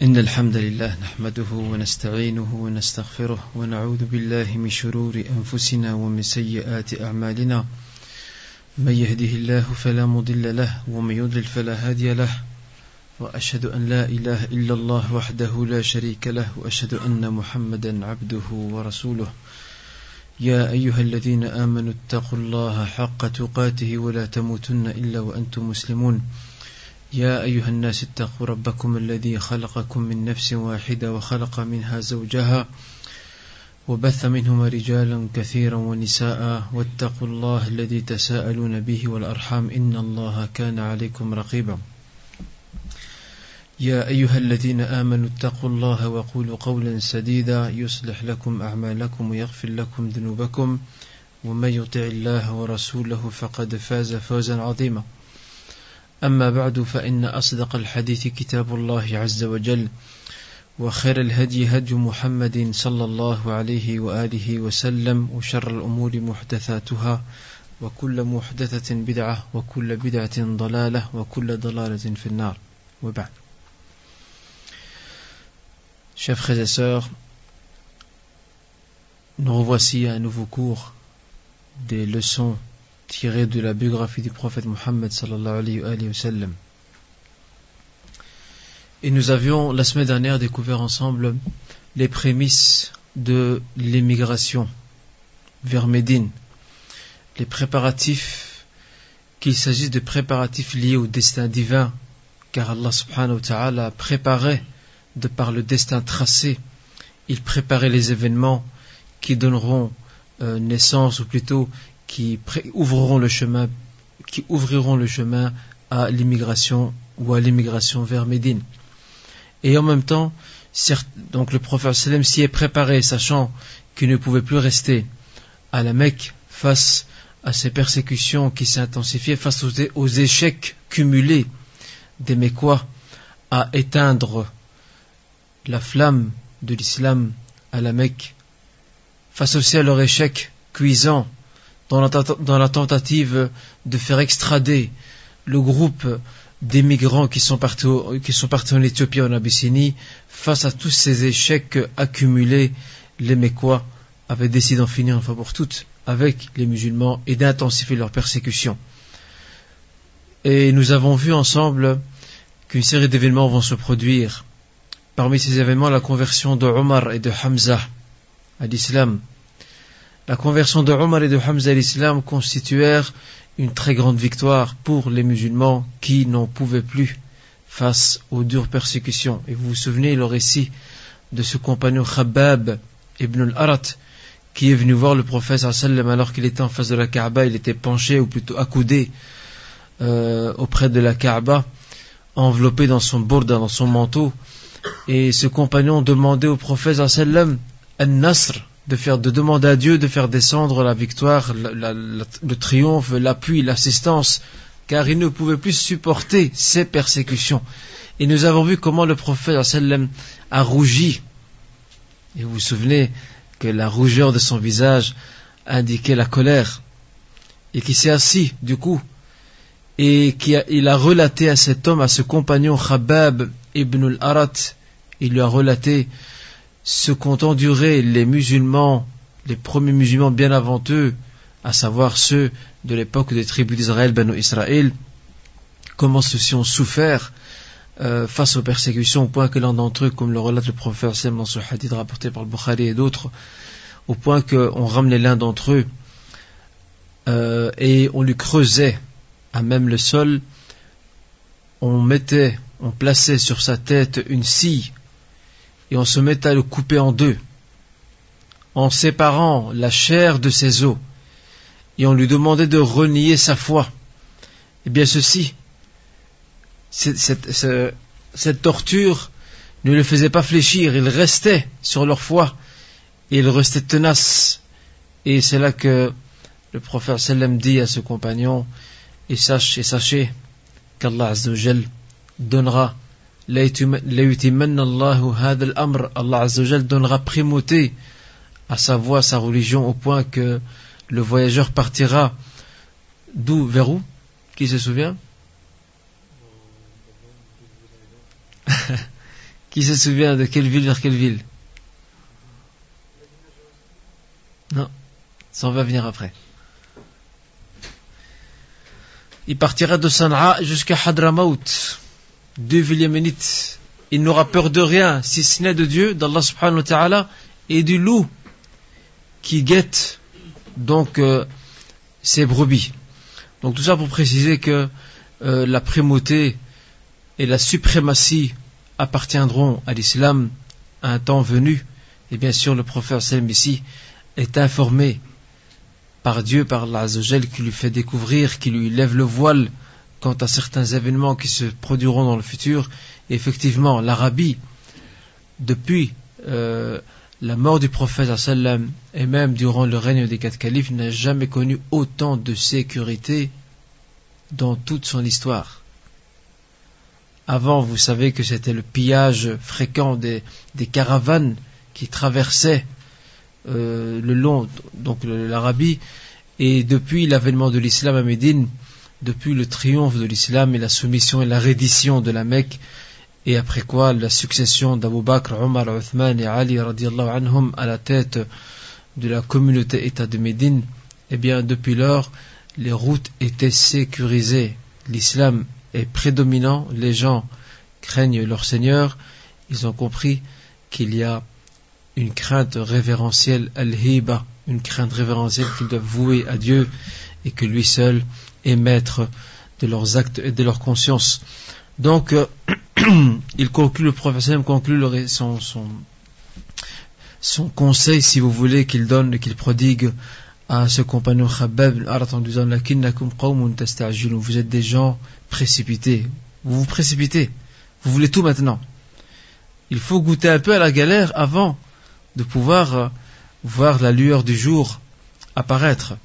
إن الحمد لله نحمده ونستعينه ونستغفره ونعوذ بالله من شرور أنفسنا ومن سيئات أعمالنا من يهده الله فلا مضل له ومن يضلل فلا هادي له وأشهد أن لا إله إلا الله وحده لا شريك له وأشهد أن محمدا عبده ورسوله يا أيها الذين آمنوا اتقوا الله حق تقاته ولا تموتن إلا وأنتم مسلمون يا أيها الناس اتقوا ربكم الذي خلقكم من نفس واحدة وخلق منها زوجها وبث منهما رجالا كثيرا ونساء واتقوا الله الذي تساءلون به والأرحام إن الله كان عليكم رقيبا يا أيها الذين آمنوا اتقوا الله وقولوا قولا سديدا يصلح لكم أعمالكم ويغفر لكم ذنوبكم ومن يطع الله ورسوله فقد فاز فوزا عظيما أما بعد فإن أصدق الحديث كتاب الله عز وجل وخير الهدي هدي محمد صلى الله عليه وآله وسلم وشر الأمور محدثاتها وكل محدثة بدعة وكل بدعة ضلالة وكل ضلالة في النار وبعد. Chers frères et sœurs, nous revoici à un nouveau cours des leçons tirées de la biographie du prophète Mohammed sallallahu alayhi wa sallam. Et nous avions la semaine dernière découvert ensemble les prémices de l'émigration vers Médine, les préparatifs, qu'il s'agisse de préparatifs liés au destin divin, car Allah subhanahu wa ta'ala préparait de par le destin tracé, il préparait les événements qui donneront naissance, ou plutôt qui ouvriront le chemin à l'immigration ou à l'immigration vers Médine. Et en même temps, donc le prophète sallam s'y est préparé, sachant qu'il ne pouvait plus rester à la Mecque face à ces persécutions qui s'intensifiaient, face aux échecs cumulés des Mécois à éteindre la flamme de l'islam à la Mecque, face aussi à leur échec cuisant dans la tentative de faire extrader le groupe des migrants qui sont partis en Éthiopie et en Abyssinie. Face à tous ces échecs accumulés, les Mécois avaient décidé d'en finir une fois pour toutes avec les musulmans et d'intensifier leur persécution. Et nous avons vu ensemble qu'une série d'événements vont se produire. Parmi ces événements, la conversion de Omar et de Hamza à l'islam. La conversion de Omar et de Hamza à l'islam constituèrent une très grande victoire pour les musulmans qui n'en pouvaient plus face aux dures persécutions. Et vous vous souvenez le récit de ce compagnon Khabbab ibn al-Arat qui est venu voir le prophète sallam alors qu'il était en face de la Kaaba. Il était penché ou plutôt accoudé auprès de la Kaaba, enveloppé dans son bourda, dans son manteau. Et ce compagnon demandait au prophète sallam an-nasr, de demander à Dieu de faire descendre la victoire, le triomphe, l'appui, l'assistance, car il ne pouvait plus supporter ces persécutions. Et nous avons vu comment le prophète sallam a rougi. Et vous vous souvenez que la rougeur de son visage indiquait la colère, et qu'il s'est assis du coup, et il a relaté à cet homme, à ce compagnon Khabbab ibn al-Arat, il lui a relaté ce qu'ont enduré les musulmans, les premiers musulmans bien avant eux, à savoir ceux de l'époque des tribus d'Israël, Banu Israël, comment ceux-ci ont souffert face aux persécutions, au point que l'un d'entre eux, comme le relate le prophète sallam dans ce hadith rapporté par le Bukhari et d'autres, au point qu'on ramenait l'un d'entre eux et on lui creusait à même le sol, on plaçait sur sa tête une scie et on se mettait à le couper en deux, en séparant la chair de ses os, et on lui demandait de renier sa foi. Eh bien cette torture ne le faisait pas fléchir, il restait sur leur foi, et il restait tenace. Et c'est là que le prophète sallam dit à ce compagnon, et sachez qu'Allah Azza wa Jal donnera Allah Azza wa Jal donnera primauté à sa voie, à sa religion, au point que le voyageur partira d'où, vers où? Qui se souvient? Qui se souvient de quelle ville vers quelle ville? Non, ça on va venir après. Il partira de Sanaa jusqu'à Hadramaut, 2 villes yéménites. Il n'aura peur de rien, si ce n'est de Dieu, d'Allah subhanahu wa ta'ala, et du loup qui guette donc ses brebis. Donc tout ça pour préciser que la primauté et la suprématie appartiendront à l'islam à un temps venu. Et bien sûr, le prophète sallam ici est informé par Dieu, par Allah Azza wa Jal, qui lui fait découvrir, qui lui lève le voile quant à certains événements qui se produiront dans le futur. Et effectivement, l'Arabie, depuis la mort du prophète sallam et même durant le règne des 4 califes, n'a jamais connu autant de sécurité dans toute son histoire. Avant, vous savez que c'était le pillage fréquent des caravanes qui traversaient le long, donc l'Arabie, et depuis l'avènement de l'islam à Médine, depuis le triomphe de l'islam et la soumission et la reddition de la Mecque, et après quoi la succession d'Abu Bakr, Omar, Uthman et Ali radiallahu anhum à la tête de la communauté État de Médine, eh bien depuis lors les routes étaient sécurisées, l'islam est prédominant, les gens craignent leur Seigneur, ils ont compris qu'il y a une crainte révérentielle, al-hiba, une crainte révérentielle qu'ils doivent vouer à Dieu et que lui seul est maître de leurs actes et de leur conscience. Donc, il conclut, le prophète conclut son conseil, si vous voulez, qu'il donne, qu'il prodigue à ce compagnon Khabbab en disant lakinnakum qawmun tasta'jilun, vous êtes des gens précipités, vous vous précipitez, vous voulez tout maintenant. Il faut goûter un peu à la galère avant de pouvoir voir la lueur du jour apparaître.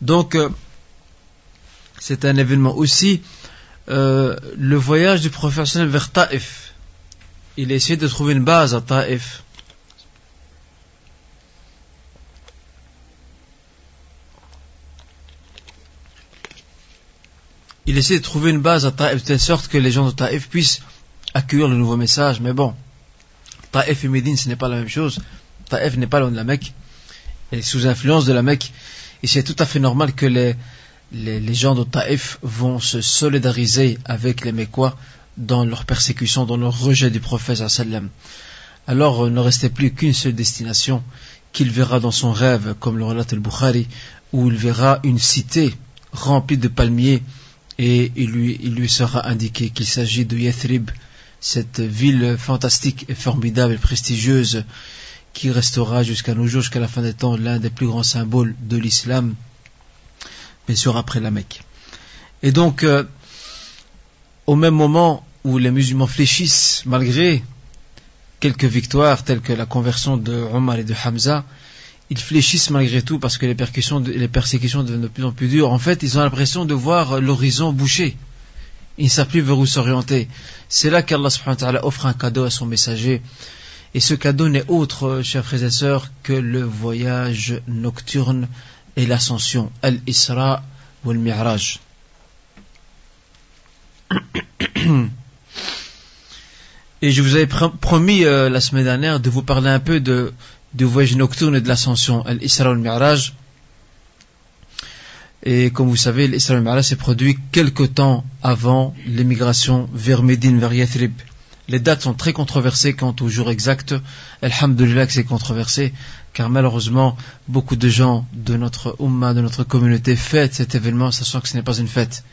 Donc c'est un événement aussi, le voyage du prophète vers Taïf. Il a essayé de trouver une base à Taïf. Il essaie de trouver une base à Taïf de telle sorte que les gens de Taïf puissent accueillir le nouveau message. Mais bon, Taïf et Médine, ce n'est pas la même chose. Taïf n'est pas loin de la Mecque. Elle est sous influence de la Mecque. Et c'est tout à fait normal que les gens de Taïf vont se solidariser avec les Mecquois dans leur persécution, dans leur rejet du prophète sallam. Alors, ne restait plus qu'une seule destination qu'il verra dans son rêve, comme le relate al-Bukhari, où il verra une cité remplie de palmiers, et il lui sera indiqué qu'il s'agit de Yathrib, cette ville fantastique et formidable et prestigieuse qui restera jusqu'à nos jours, jusqu'à la fin des temps, l'un des plus grands symboles de l'islam, bien sûr après la Mecque. Et donc, au même moment où les musulmans fléchissent, malgré quelques victoires telles que la conversion de Omar et de Hamza, ils fléchissent malgré tout parce que les persécutions deviennent de plus en plus dures. En fait, ils ont l'impression de voir l'horizon bouché. Ils ne savent plus vers où s'orienter. C'est là qu'Allah subhanahu wa ta'ala offre un cadeau à son messager. Et ce cadeau n'est autre, chers frères et sœurs, que le voyage nocturne et l'ascension, al-Isra ou al-Mi'raj. Et je vous avais promis la semaine dernière de vous parler un peu du voyage nocturne et de l'ascension, al-Isra ou al-Mi'raj. Et comme vous savez, l'Isra al-Mi'raj s'est produit quelque temps avant l'émigration vers Médine, vers Yathrib. Les dates sont très controversées quant au jour exact. Alhamdulillah que c'est controversé, car malheureusement, beaucoup de gens de notre Ummah, de notre communauté, fêtent cet événement, sachant que ce n'est pas une fête.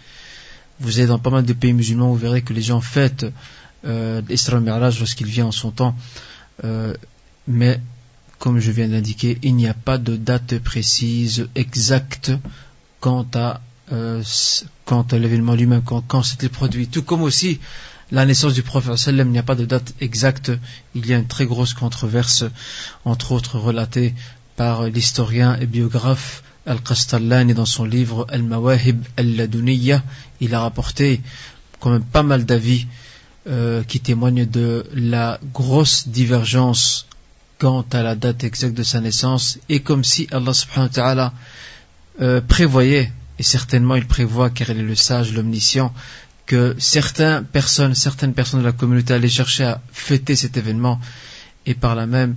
Vous êtes dans pas mal de pays musulmans, vous verrez que les gens fêtent l'Isra al-Mi'raj lorsqu'il vient en son temps. Mais, comme je viens d'indiquer, il n'y a pas de date précise, exacte, quant à l'événement lui-même, quand c'était produit. Tout comme aussi la naissance du prophète sallam, il n'y a pas de date exacte. Il y a une très grosse controverse, entre autres relatée par l'historien et biographe Al-Qastallani dans son livre Al-Mawahib Al-Laduniyya. Il a rapporté quand même pas mal d'avis qui témoignent de la grosse divergence quant à la date exacte de sa naissance, et comme si Allah subhanahu wa ta'ala prévoyait, et certainement il prévoit car il est le sage, l'omniscient, que certaines personnes de la communauté allaient chercher à fêter cet événement, et par là même,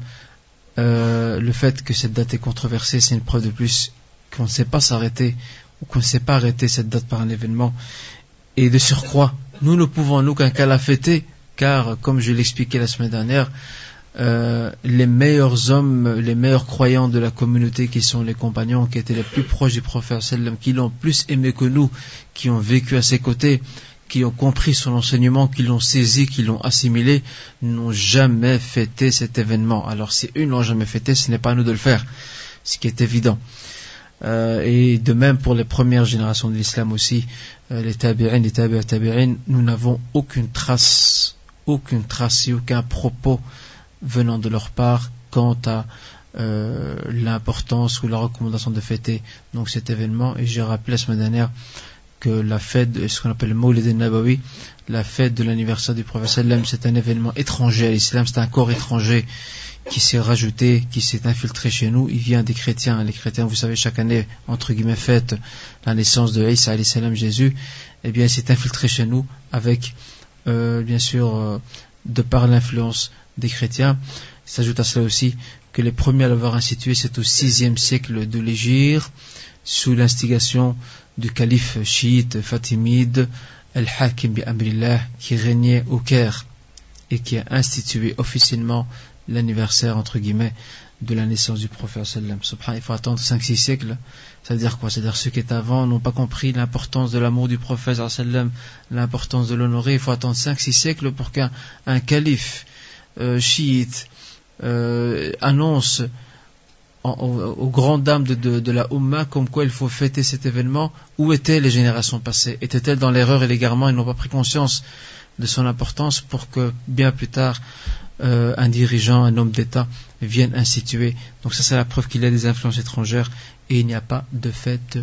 le fait que cette date est controversée, c'est une preuve de plus qu'on ne sait pas s'arrêter, ou qu'on ne sait pas arrêter cette date par un événement. Et de surcroît, nous ne pouvons nous qu'un cas la fêter, car comme je l'expliquais la semaine dernière, les meilleurs hommes, les meilleurs croyants de la communauté, qui sont les compagnons qui étaient les plus proches du prophète sallam, qui l'ont plus aimé que nous, qui ont vécu à ses côtés, qui ont compris son enseignement, qui l'ont saisi, qui l'ont assimilé, n'ont jamais fêté cet événement. Alors si eux n'ont jamais fêté, ce n'est pas à nous de le faire, ce qui est évident. Et de même pour les premières générations de l'islam aussi, les tabi'in, les tabi'in, nous n'avons aucune trace et aucun propos venant de leur part quant à l'importance ou la recommandation de fêter donc cet événement. Et j'ai rappelé la semaine dernière que la fête, ce qu'on appelle le Mawlid al-Nabawi, la fête de l'anniversaire du prophète sallam, c'est un événement étranger à l'islam, c'est un corps étranger qui s'est rajouté, qui s'est infiltré chez nous. Il vient des chrétiens. Les chrétiens, vous savez, chaque année, entre guillemets, fête la naissance de Isa alayhi salam, Jésus. Eh bien, il s'est infiltré chez nous avec, bien sûr, de par l'influence des chrétiens. Il s'ajoute à cela aussi que les premiers à l'avoir institué, c'est au 6e siècle de l'Hégire, sous l'instigation du calife chiite fatimide Al-Hakim bi Amrillah, qui régnait au Caire et qui a institué officiellement l'anniversaire entre guillemets de la naissance du prophète sallam. Il faut attendre 5-6 siècles. Ça veut dire quoi? C'est-à-dire ceux qui étaient avant n'ont pas compris l'importance de l'amour du prophète sallam, l'importance de l'honorer. Il faut attendre 5-6 siècles pour qu'un calife chiite annonce aux grandes dames de la Ummah comme quoi il faut fêter cet événement. Où étaient les générations passées? Étaient-elles dans l'erreur et l'égarement? Ils n'ont pas pris conscience de son importance pour que bien plus tard un dirigeant, un homme d'État vienne instituer. Donc ça, c'est la preuve qu'il y a des influences étrangères et il n'y a pas de fête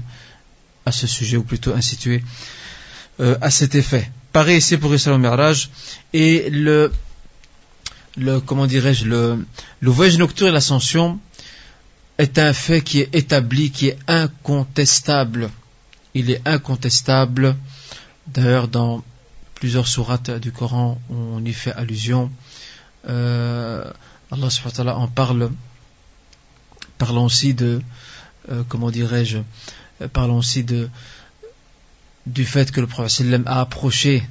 à ce sujet, ou plutôt instituée à cet effet. Pareil ici pour Isra al-Mi'raj. Et le voyage nocturne et l'ascension est un fait qui est établi, qui est incontestable. Il est incontestable. D'ailleurs, dans plusieurs sourates du Coran, on y fait allusion. Allah subhanahu wa ta'ala en parle, parlant aussi de parlant aussi du fait que le prophète sallam a approché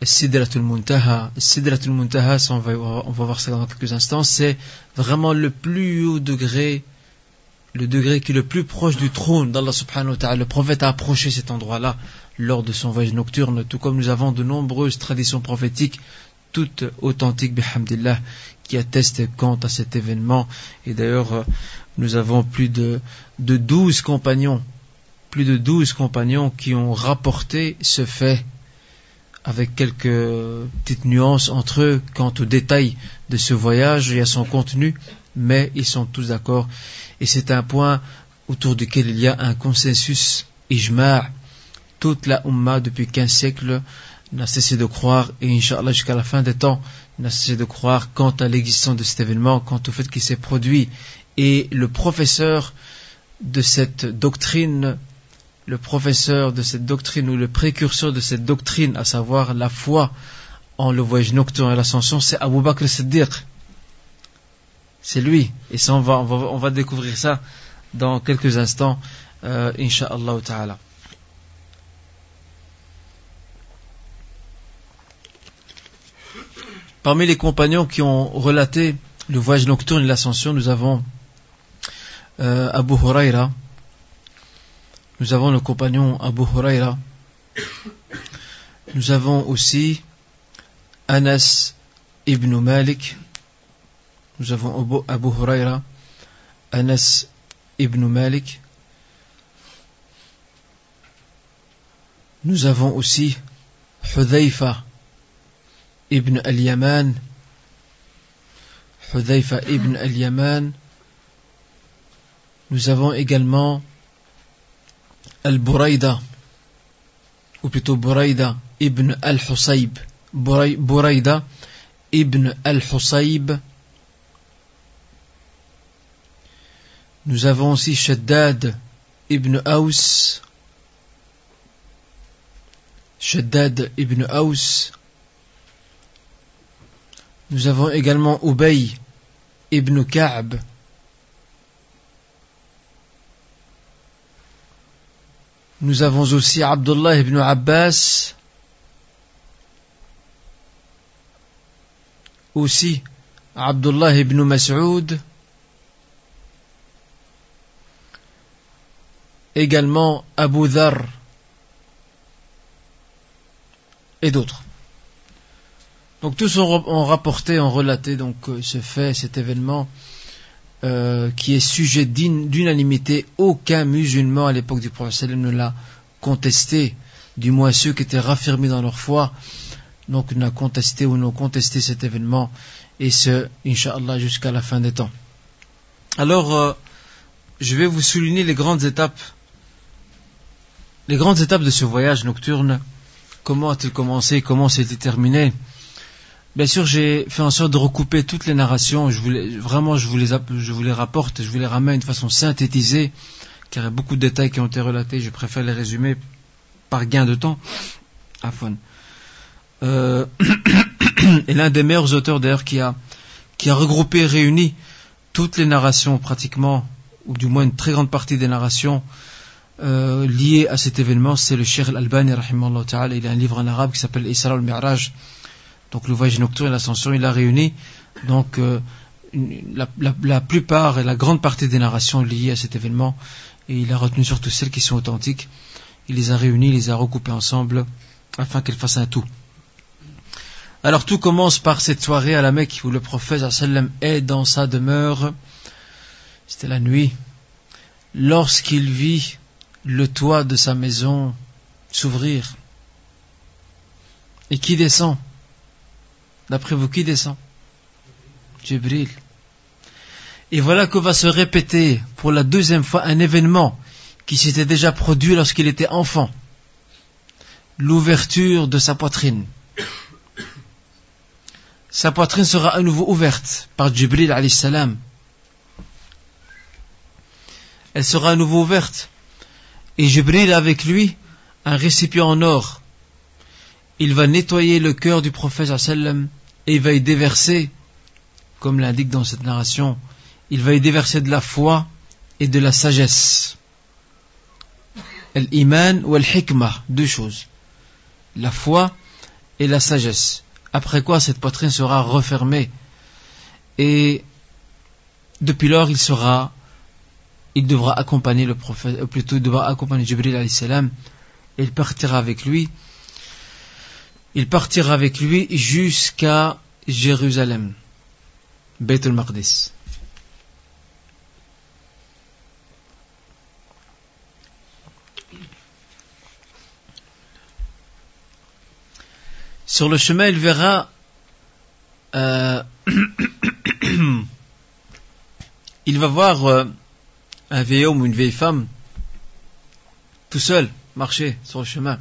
Sidratul Muntaha. Sidratul Muntaha, on va voir ça dans quelques instants, c'est vraiment le plus haut degré, le degré qui est le plus proche du trône d'Allah subhanahu wa ta'ala. Le prophète a approché cet endroit-là lors de son voyage nocturne, tout comme nous avons de nombreuses traditions prophétiques, toutes authentiques, bihamdillah, qui attestent quant à cet événement. Et d'ailleurs, nous avons plus de 12 compagnons qui ont rapporté ce fait, avec quelques petites nuances entre eux quant aux détails de ce voyage et à son contenu, mais ils sont tous d'accord. Et c'est un point autour duquel il y a un consensus, ijma'. Toute la Ummah, depuis 15 siècles, n'a cessé de croire, et Inch'Allah jusqu'à la fin des temps, n'a cessé de croire quant à l'existence de cet événement, quant au fait qu'il s'est produit. Et le professeur de cette doctrine ou le précurseur de cette doctrine, à savoir la foi en le voyage nocturne et l'ascension, c'est Abu Bakr as-Siddiq. C'est lui. Et ça, on va découvrir ça dans quelques instants, Inch'Allah ta'ala. Parmi les compagnons qui ont relaté le voyage nocturne et l'ascension, nous avons Abu Huraira. Nous avons le compagnon Abu Huraira. Nous avons aussi Anas ibn Malik. Nous avons Abu Huraira, Anas ibn Malik. Nous avons aussi Hudhayfa ibn al-Yaman. Hudhayfa ibn al-Yaman. Nous avons également Al-Buraida, ou plutôt Buraida ibn al-Husayb. Buraida ibn al-Husayb. Nous avons aussi Shaddad ibn Aus. Shaddad ibn Aws. Nous avons également Ubay ibn Ka'b. Nous avons aussi Abdullah ibn Abbas. Aussi Abdullah ibn Mas'ud. Également Abu Dharr. Et d'autres. Donc tous ont rapporté, ont relaté donc ce fait, cet événement qui est sujet d'unanimité. Aucun musulman à l'époque du prophète sallam ne l'a contesté, du moins ceux qui étaient raffermis dans leur foi, donc n'a contesté ou n'ont contesté cet événement, et ce, Inch'Allah, jusqu'à la fin des temps. Alors, je vais vous souligner les grandes étapes de ce voyage nocturne. Comment a-t-il commencé, comment s'est-il terminé? Bien sûr, j'ai fait en sorte de recouper toutes les narrations. Je vous les rapporte, je vous les ramène de façon synthétisée, car il y a beaucoup de détails qui ont été relatés. Je préfère les résumer par gain de temps. Afwan. Et l'un des meilleurs auteurs d'ailleurs qui a regroupé, réuni toutes les narrations pratiquement, ou du moins une très grande partie des narrations liées à cet événement, c'est le Cheikh Al-Albani rahimahullah ta'ala. Il a un livre en arabe qui s'appelle Isra al-Mi'raj. Donc le voyage nocturne et l'ascension, il a réuni donc la plupart et la grande partie des narrations liées à cet événement, et il a retenu surtout celles qui sont authentiques. Il les a réunies, il les a recoupées ensemble afin qu'elles fassent un tout. Alors tout commence par cette soirée à la Mecque où le prophète sallam est dans sa demeure. C'était la nuit, lorsqu'il vit le toit de sa maison s'ouvrir. Et qui descend? D'après vous, qui descend? Jibril. Et voilà que va se répéter pour la deuxième fois un événement qui s'était déjà produit lorsqu'il était enfant. L'ouverture de sa poitrine. Sa poitrine sera à nouveau ouverte par Jibril alayhi salam. Elle sera à nouveau ouverte. Et Jibril a avec lui un récipient en or. Il va nettoyer le cœur du prophète sallam et il va y déverser, comme l'indique dans cette narration, il va y déverser de la foi et de la sagesse. Al-iman ou al-hikmah, deux choses. La foi et la sagesse. Après quoi cette poitrine sera refermée et depuis lors il devra accompagner le prophète, plutôt il devra accompagner Jibril alayhi salam, et il partira avec lui. Il partira avec lui jusqu'à Jérusalem, Beit al-Maqdis. Sur le chemin, il verra il va voir un vieil homme ou une vieille femme tout seul marcher sur le chemin.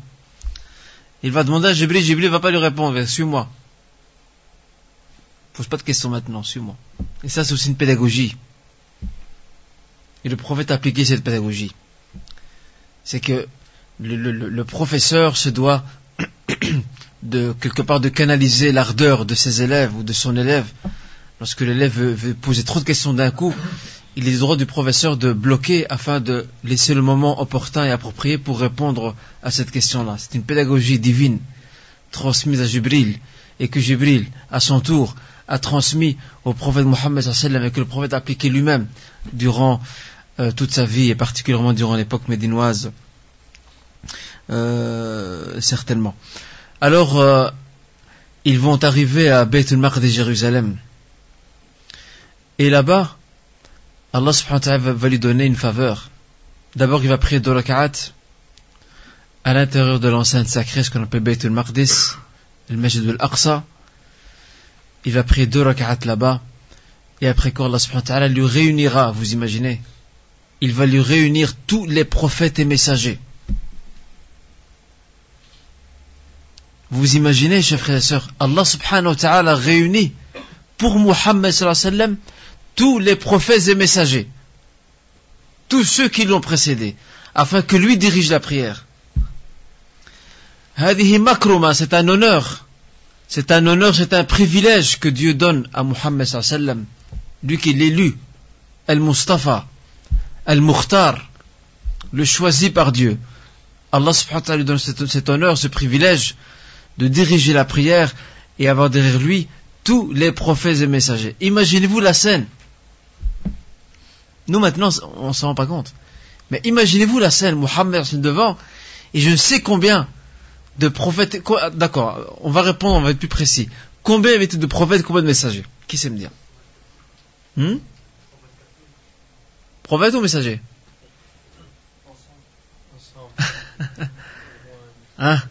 Il va demander à Jibril, Jibril va pas lui répondre, suis-moi. Pose pas de questions maintenant, suis-moi. Et ça, c'est aussi une pédagogie. Et le prophète a appliqué cette pédagogie. C'est que le professeur se doit de quelque part de canaliser l'ardeur de ses élèves ou de son élève. Lorsque l'élève veut poser trop de questions d'un coup, il est le droit du professeur de bloquer afin de laisser le moment opportun et approprié pour répondre à cette question-là. C'est une pédagogie divine transmise à Jibril et que Jibril, à son tour, a transmis au prophète Mohammed sallallahu et que le prophète a appliqué lui-même durant toute sa vie et particulièrement durant l'époque médinoise, certainement. Alors, ils vont arriver à Beit al-Maqdis, Jérusalem. Et là-bas, Allah subhanahu wa ta'ala va lui donner une faveur. D'abord, il va prier 2 rak'at à l'intérieur de l'enceinte sacrée, ce qu'on appelle Beit al-Maqdis, le Masjid al-Aqsa. Il va prier 2 rak'at là-bas. Et après quoi, Allah subhanahu wa ta'ala lui réunira, vous imaginez, il va lui réunir tous les prophètes et messagers. Vous imaginez, chers frères et sœurs, Allah subhanahu wa ta'ala réunit pour Muhammad sallallahu alayhi wa sallam tous les prophètes et messagers, tous ceux qui l'ont précédé, afin que lui dirige la prière. هذه مكرمة, c'est un honneur, c'est un privilège que Dieu donne à Muhammad sallallahu alayhi wa sallam, lui qui est l'élu, Al-Mustafa, Al-Mukhtar, le choisi par Dieu. Allah subhanahu wa ta'ala lui donne cet honneur, ce privilège de diriger la prière et avoir derrière lui tous les prophètes et messagers. Imaginez-vous la scène. Nous maintenant, on s'en rend pas compte. Mais imaginez-vous la scène, Muhammad devant, et je ne sais combien de prophètes. D'accord, on va répondre, on va être plus précis. Combien y avait-il de prophètes, combien de messagers? Qui sait me dire? Prophète ou messager? Hein?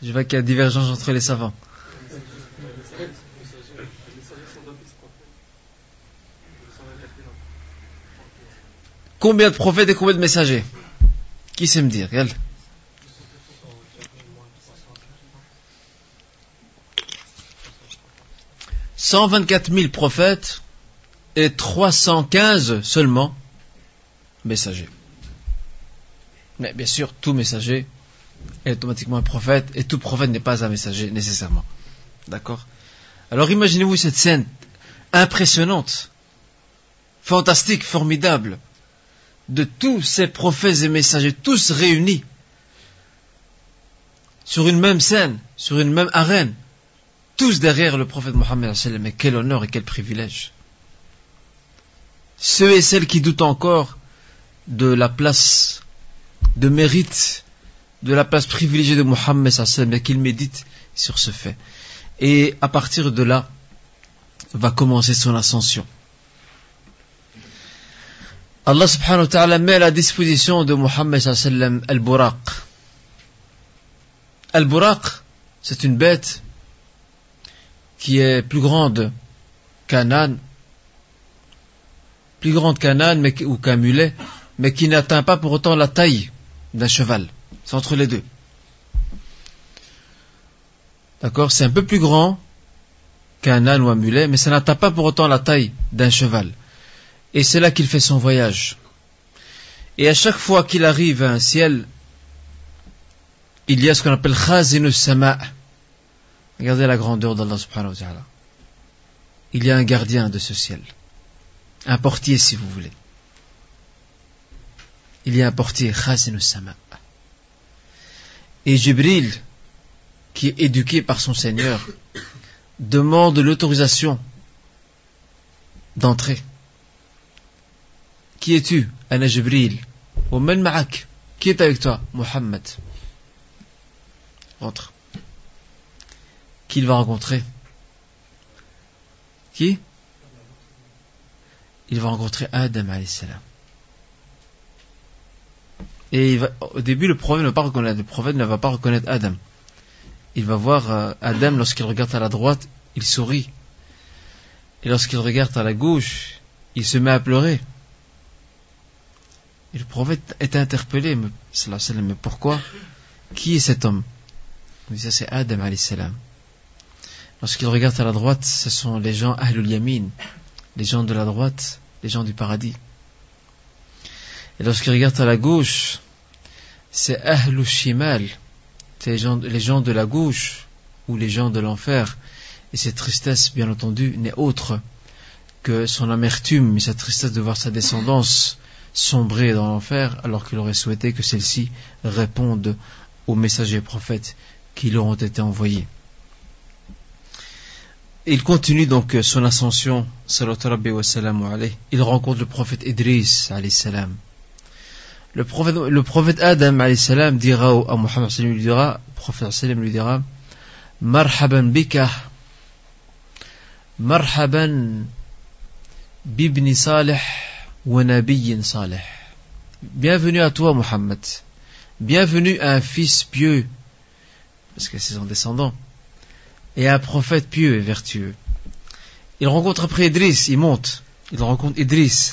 Je vois qu'il y a divergence entre les savants. Combien de prophètes et combien de messagers? Qui sait me dire? Regarde. « 124 000 prophètes et 315 seulement messagers. » Mais bien sûr, tout messager est automatiquement un prophète, et tout prophète n'est pas un messager nécessairement. D'accord? Alors imaginez-vous cette scène impressionnante, fantastique, formidable, de tous ces prophètes et messagers, tous réunis sur une même scène, sur une même arène, tous derrière le prophète Mohammed. Mais quel honneur et quel privilège. Ceux et celles qui doutent encore de la place de mérite, de la place privilégiée de Mohammed, mais qu'ils méditent sur ce fait. Et à partir de là, va commencer son ascension. Allah subhanahu wa ta'ala met à la disposition de Mohammed Al-Buraq. Al-Buraq, c'est une bête qui est plus grande qu'un âne, ou qu'un mulet, mais qui n'atteint pas pour autant la taille d'un cheval. C'est entre les deux. D'accord? C'est un peu plus grand qu'un âne ou un mulet, mais ça n'atteint pas pour autant la taille d'un cheval. Et c'est là qu'il fait son voyage. Et à chaque fois qu'il arrive à un ciel, il y a ce qu'on appelle Khazinu Sama'. Regardez la grandeur d'Allah subhanahu wa ta'ala. Il y a un gardien de ce ciel. Un portier si vous voulez. Il y a un portier, Khazinu Sama'. Et Jibril, qui est éduqué par son Seigneur, demande l'autorisation d'entrer. Qui es-tu? Ana Jibril. Wa man ma'ak? Qui est avec toi? Muhammad. Entre. Qui il va rencontrer? Qui? Il va rencontrer Adam alayhi salam. Et au début, le prophète ne va pas reconnaître Adam. Il va voir Adam, lorsqu'il regarde à la droite, il sourit. Et lorsqu'il regarde à la gauche, il se met à pleurer. Et le prophète est interpellé, mais pourquoi? Qui est cet homme? Il dit, ça c'est Adam alayhi salam. Lorsqu'il regarde à la droite, ce sont les gens Ahlul Yamin, les gens de la droite, les gens du paradis. Et lorsqu'il regarde à la gauche, c'est Ahlul Shimal, c'est les gens de la gauche ou les gens de l'enfer. Et cette tristesse, bien entendu, n'est autre que son amertume et sa tristesse de voir sa descendance sombrer dans l'enfer, alors qu'il aurait souhaité que celle-ci réponde aux messagers prophètes qui leur ont été envoyés. Il continue donc son ascension, sallallahu alayhi wa sallam. Il rencontre le prophète Idris alayhi salam. Le prophète Adam alayhi salam dira à Muhammad sallam, le prophète sallam lui dira, marhaban bika, marhaban bibni salih wa nabiyyin salih. Bienvenue à toi Muhammad, bienvenue à un fils pieux, parce que c'est son descendant, et un prophète pieux et vertueux. Il rencontre après Idris, il monte, il rencontre Idris.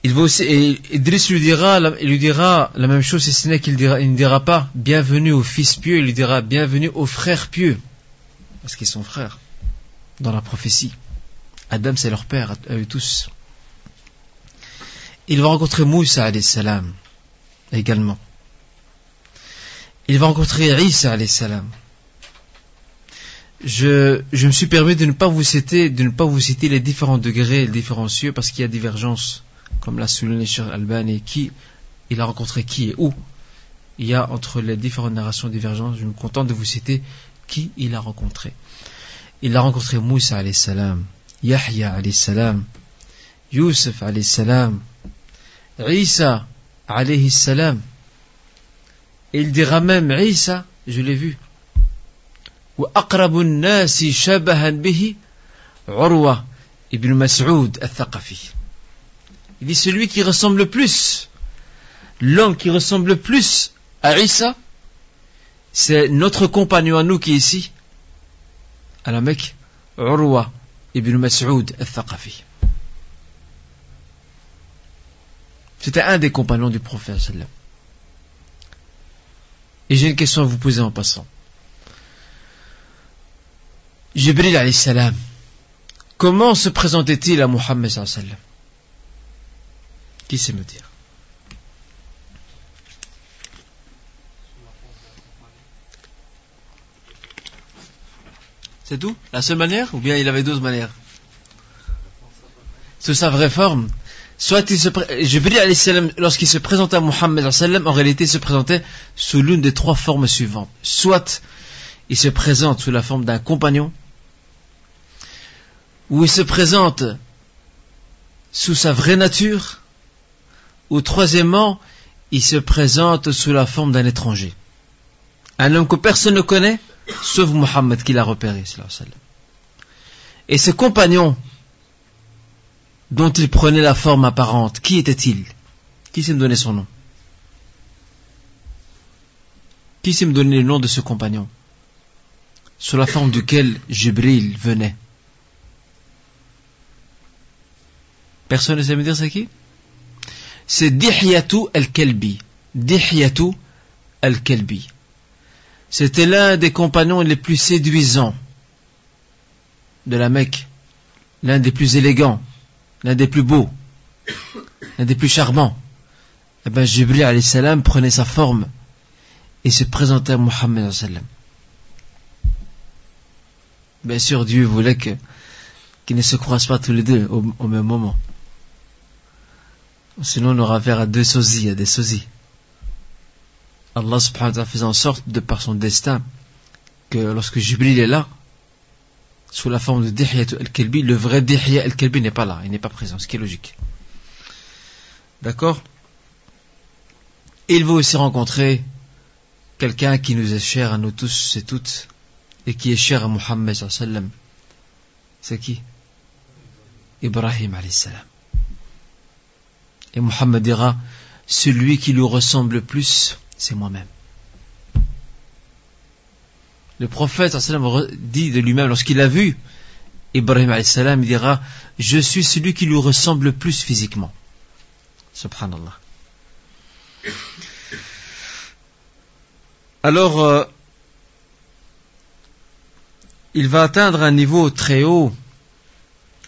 Il va aussi, et Idris lui dira la même chose, si ce n'est il ne dira pas bienvenue au fils pieux, il lui dira bienvenue aux frères pieux, parce qu'ils sont frères dans la prophétie. Adam c'est leur père, à eux tous. Il va rencontrer Moussa alayhi salam également. il va rencontrer Isa alayhi salam. Je me suis permis de ne pas vous citer les différents degrés, les différents cieux, parce qu'il y a divergence, comme l'a souligné Cheikh Albani, qui il a rencontré qui et où. Il y a entre les différentes narrations divergentes, je me contente de vous citer qui il a rencontré. Il a rencontré Moussa alayhi salam, Yahya alayhi salam, Youssef alayhi salam, Isa alayhi salam. Et il dira même Isa, je l'ai vu. وأقرب الناس شبها به عروة ibn Mas'ud al-Thaqafi. Il dit celui qui ressemble le plus, l'homme qui ressemble le plus à Isa, c'est notre compagnon à nous qui est ici, à la Mecque, Urwa ibn Mas'ud al-Thaqafi. C'était un des compagnons du prophète sallam. Et j'ai une question à vous poser en passant. Jibril alayhi salam, comment se présentait-il à Muhammad sallallahu alayhi wa sallam? Qui sait me dire? C'est tout? La seule manière? Ou bien il avait d'autres manières? Sous sa vraie forme. Soit Jibril alayhi salam, lorsqu'il se présentait à Muhammad sallallahu alayhi wa sallam, en réalité il se présentait sous l'une des trois formes suivantes. Soit il se présente sous la forme d'un compagnon, ou il se présente sous sa vraie nature, ou troisièmement, il se présente sous la forme d'un étranger. Un homme que personne ne connaît, sauf Muhammad qui l'a repéré. Et ce compagnon, dont il prenait la forme apparente, qui était-il? Qui sait me donner son nom? Qui sait me donner le nom de ce compagnon, sous la forme duquel Jibril venait? Personne ne sait me dire c'est qui? C'est Dihyatu al-Kalbi. Dihyatu al-Kalbi. C'était l'un des compagnons les plus séduisants de la Mecque, l'un des plus élégants, l'un des plus beaux, l'un des plus charmants. Et ben Jibril alayhi salam prenait sa forme et se présentait à Muhammad alayhi salam. Bien sûr, Dieu voulait qu'ils ne se croisent pas tous les deux au même moment. Sinon, on aura affaire à des sosies. Allah subhanahu wa ta'ala faisait en sorte, de par son destin, que lorsque Jibril est là, sous la forme de Dihya al-Kalbi, le vrai Dihya al-Kalbi n'est pas là, il n'est pas présent, ce qui est logique. D'accord? Et il va aussi rencontrer quelqu'un qui nous est cher à nous tous et toutes, et qui est cher à Muhammad sallallahu alayhi wa sallam. C'est qui? Ibrahim alayhi salam. Et Muhammad dira, celui qui lui ressemble le plus, c'est moi-même. Le prophète dit de lui-même, lorsqu'il a vu Ibrahim alayhi salam, il dira, je suis celui qui lui ressemble le plus physiquement. Subhanallah. Alors, il va atteindre un niveau très haut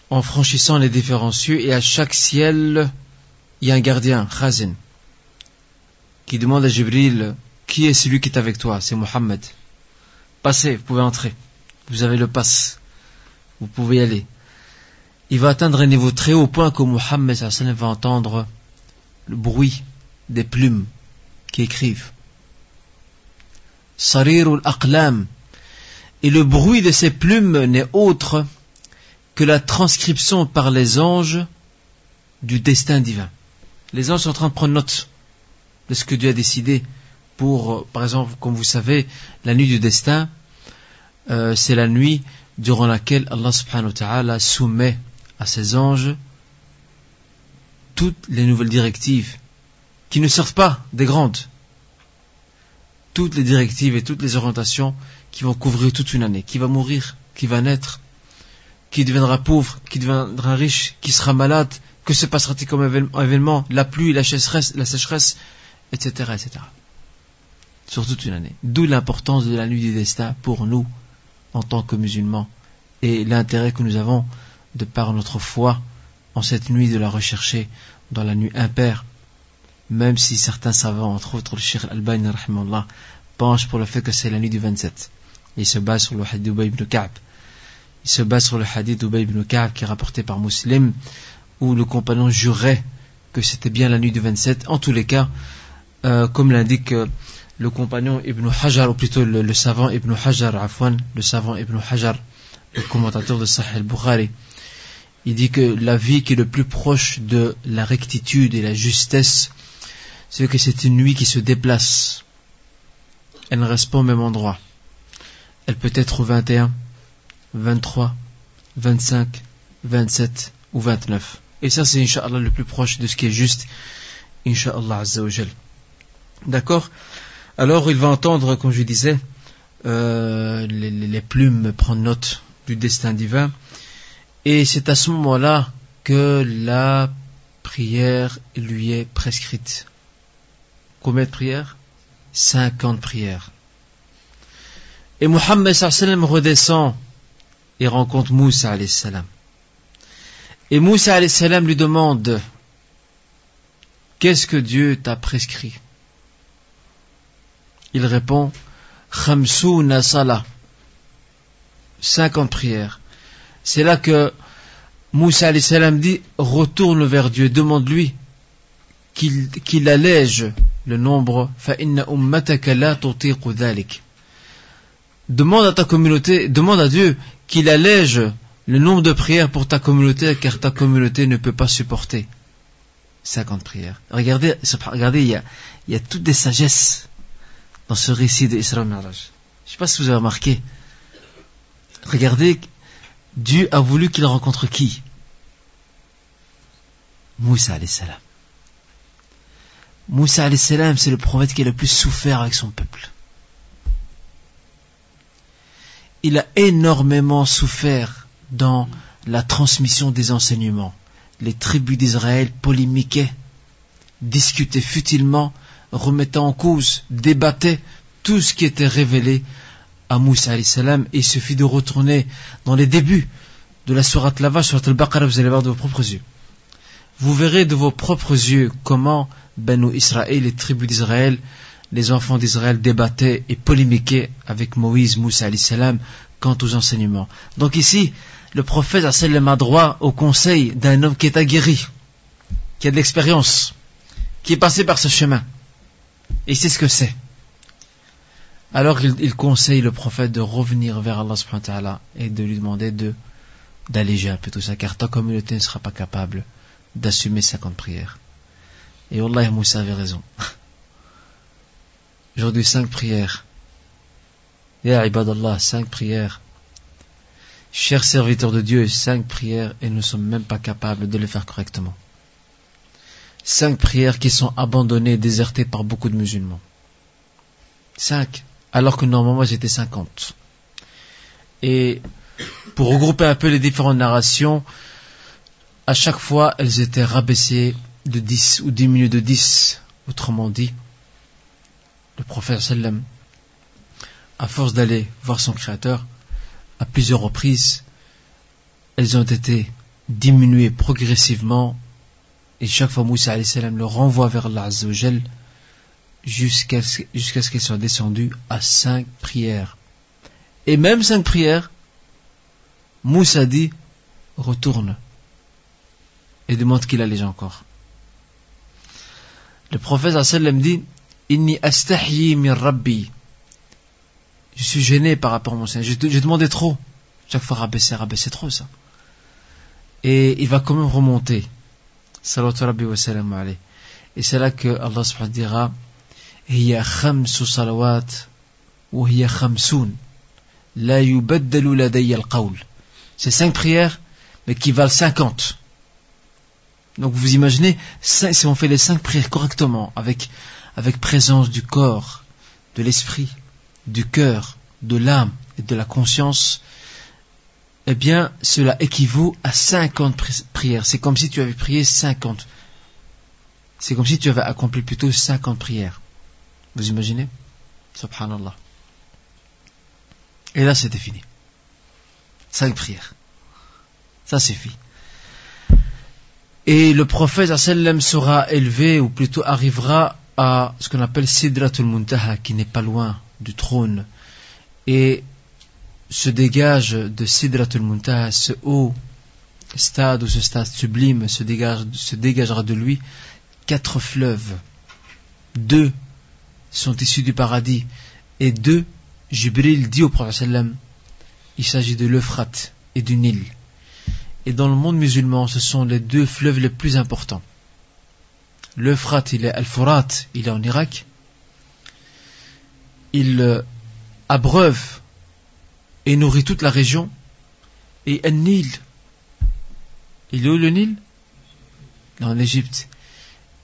en franchissant les différents cieux, et à chaque ciel, il y a un gardien, Khazin, qui demande à Jibril, qui est celui qui est avec toi? C'est Muhammad. Passez, vous pouvez entrer. Vous avez le pass. Vous pouvez y aller. Il va atteindre un niveau très haut au point que Muhammad va entendre le bruit des plumes qui écrivent. Sarirul aqlam. Et le bruit de ces plumes n'est autre que la transcription par les anges du destin divin. Les anges sont en train de prendre note de ce que Dieu a décidé pour, par exemple, comme vous savez, la nuit du destin, c'est la nuit durant laquelle Allah subhanahu wa ta'ala soumet à ses anges toutes les nouvelles directives qui ne sortent pas des grandes. Toutes les directives et toutes les orientations qui vont couvrir toute une année. Qui va mourir, qui va naître, qui deviendra pauvre, qui deviendra riche, qui sera malade, que se passera-t-il comme événement, la pluie, la sécheresse, etc., etc. Sur toute une année. D'où l'importance de la nuit du destin pour nous, en tant que musulmans, et l'intérêt que nous avons, de par notre foi, en cette nuit de la rechercher, dans la nuit impaire, même si certains savants, entre autres le Cheikh Albani, rahimahullah, penche pour le fait que c'est la nuit du 27. Il se base sur le hadith d'Ubay ibn Ka'b. Il se base sur le hadith d'Ubay ibn Ka'b qui est rapporté par Muslim, où le compagnon jurait que c'était bien la nuit du 27. En tous les cas, comme l'indique le compagnon Ibn Hajar, ou plutôt le savant Ibn Hajar, le savant Ibn Hajar, le commentateur de Sahih al-Bukhari, il dit que la vie qui est le plus proche de la rectitude et la justesse, c'est que c'est une nuit qui se déplace. Elle ne reste pas au même endroit. Elle peut être au 21, 23, 25, 27 ou 29. Et ça, c'est Inch'Allah le plus proche de ce qui est juste, Inch'Allah Azza wa Jal. D'accord? Alors, il va entendre, comme je disais, les plumes prendre note du destin divin. Et c'est à ce moment-là que la prière lui est prescrite. Combien de prières? 50 prières. Et Muhammad sallallahu alayhi wa sallam redescend et rencontre Moussa alayhi salam. Et Moussa alayhi salam lui demande: qu'est-ce que Dieu t'a prescrit? Il répond: Khamsouna salah, 50 prières. C'est là que Moussa alayhi salam dit: retourne vers Dieu, demande-lui qu'il allège le nombre. Fa inna ummataka la tutiqu dhalik. Demande à ta communauté, demande à Dieu qu'il allège le nombre de prières pour ta communauté, car ta communauté ne peut pas supporter 50 prières. Regardez, il y a toutes des sagesses dans ce récit de Isra Mi'raj. Je ne sais pas si vous avez remarqué. Regardez, Dieu a voulu qu'il rencontre qui? Moussa alayhi salam. Moussa alayhi salam, c'est le prophète qui a le plus souffert avec son peuple. Il a énormément souffert dans la transmission des enseignements. Les tribus d'Israël polémiquaient, discutaient futilement, remettant en cause, débattaient tout ce qui était révélé à Moussa alayhi salam. Et il suffit de retourner dans les débuts de la sourate Lava, sourate al-Baqarah, vous allez voir de vos propres yeux. Vous verrez de vos propres yeux comment Banu Israël, les tribus d'Israël, les enfants d'Israël débattaient et polémiquaient avec Moïse, Moussa alayhi salam, quant aux enseignements. Donc ici, le prophète a droit au conseil d'un homme qui est aguerri, qui a de l'expérience, qui est passé par ce chemin. Et il sait ce que c'est. Alors il conseille le prophète de revenir vers Allah subhanahu wa ta'ala et de lui demander d'alléger un peu tout ça, car ta communauté ne sera pas capable d'assumer 50 prières. Et Wallah, Moussa avait raison. Aujourd'hui, 5 prières. Ya ibadallah, 5 prières. Chers serviteurs de Dieu, 5 prières, et nous ne sommes même pas capables de les faire correctement. 5 prières qui sont abandonnées, désertées par beaucoup de musulmans. 5, alors que normalement j'étais 50. Et pour regrouper un peu les différentes narrations, à chaque fois elles étaient rabaissées de 10 ou diminuées de 10. Autrement dit, le prophète sallam, à force d'aller voir son créateur, à plusieurs reprises, elles ont été diminuées progressivement, et chaque fois Moussa alayhi salam le renvoie vers Allah Azza wa Jal, jusqu'à ce qu'elles soient descendues à 5 prières. Et même 5 prières, Moussa dit: retourne et demande qu'il allège encore. Le prophète sallam dit: Inni astahyi min Rabbi. Je suis gêné par rapport à mon Seigneur. J'ai demandé trop. Chaque fois rabaisser trop ça. Et il va quand même remonter. Salatu Rabbi wa salamu alayhi. Et c'est là que Allah subhanahu wa ta'ala dira: Hiya khamsu salawat wa hiya khamsoun la yubaddalu ladayya al-qawl. C'est 5 prières, mais qui valent 50. Donc vous imaginez, si on fait les 5 prières correctement, avec présence du corps, de l'esprit, du cœur, de l'âme et de la conscience, eh bien, cela équivaut à 50 prières. C'est comme si tu avais prié 50. C'est comme si tu avais accompli plutôt 50 prières. Vous imaginez? Subhanallah. Et là, c'était fini. 5 prières. Ça suffit. Et le prophète sallam sera élevé, ou plutôt arrivera à ce qu'on appelle Sidratul Muntaha, qui n'est pas loin du trône, et se dégage de Sidratul Muntaha, ce haut stade ou ce stade sublime, se dégagera de lui 4 fleuves. 2 sont issus du paradis, et 2, Jibril dit au prophète sallam, il s'agit de l'Euphrate et du Nil. Et dans le monde musulman, ce sont les 2 fleuves les plus importants. L'Euphrate, il est Al-Furat, il est en Irak. Il abreuve et nourrit toute la région. Et Al-Nil, il est où le Nil? Il est en Égypte.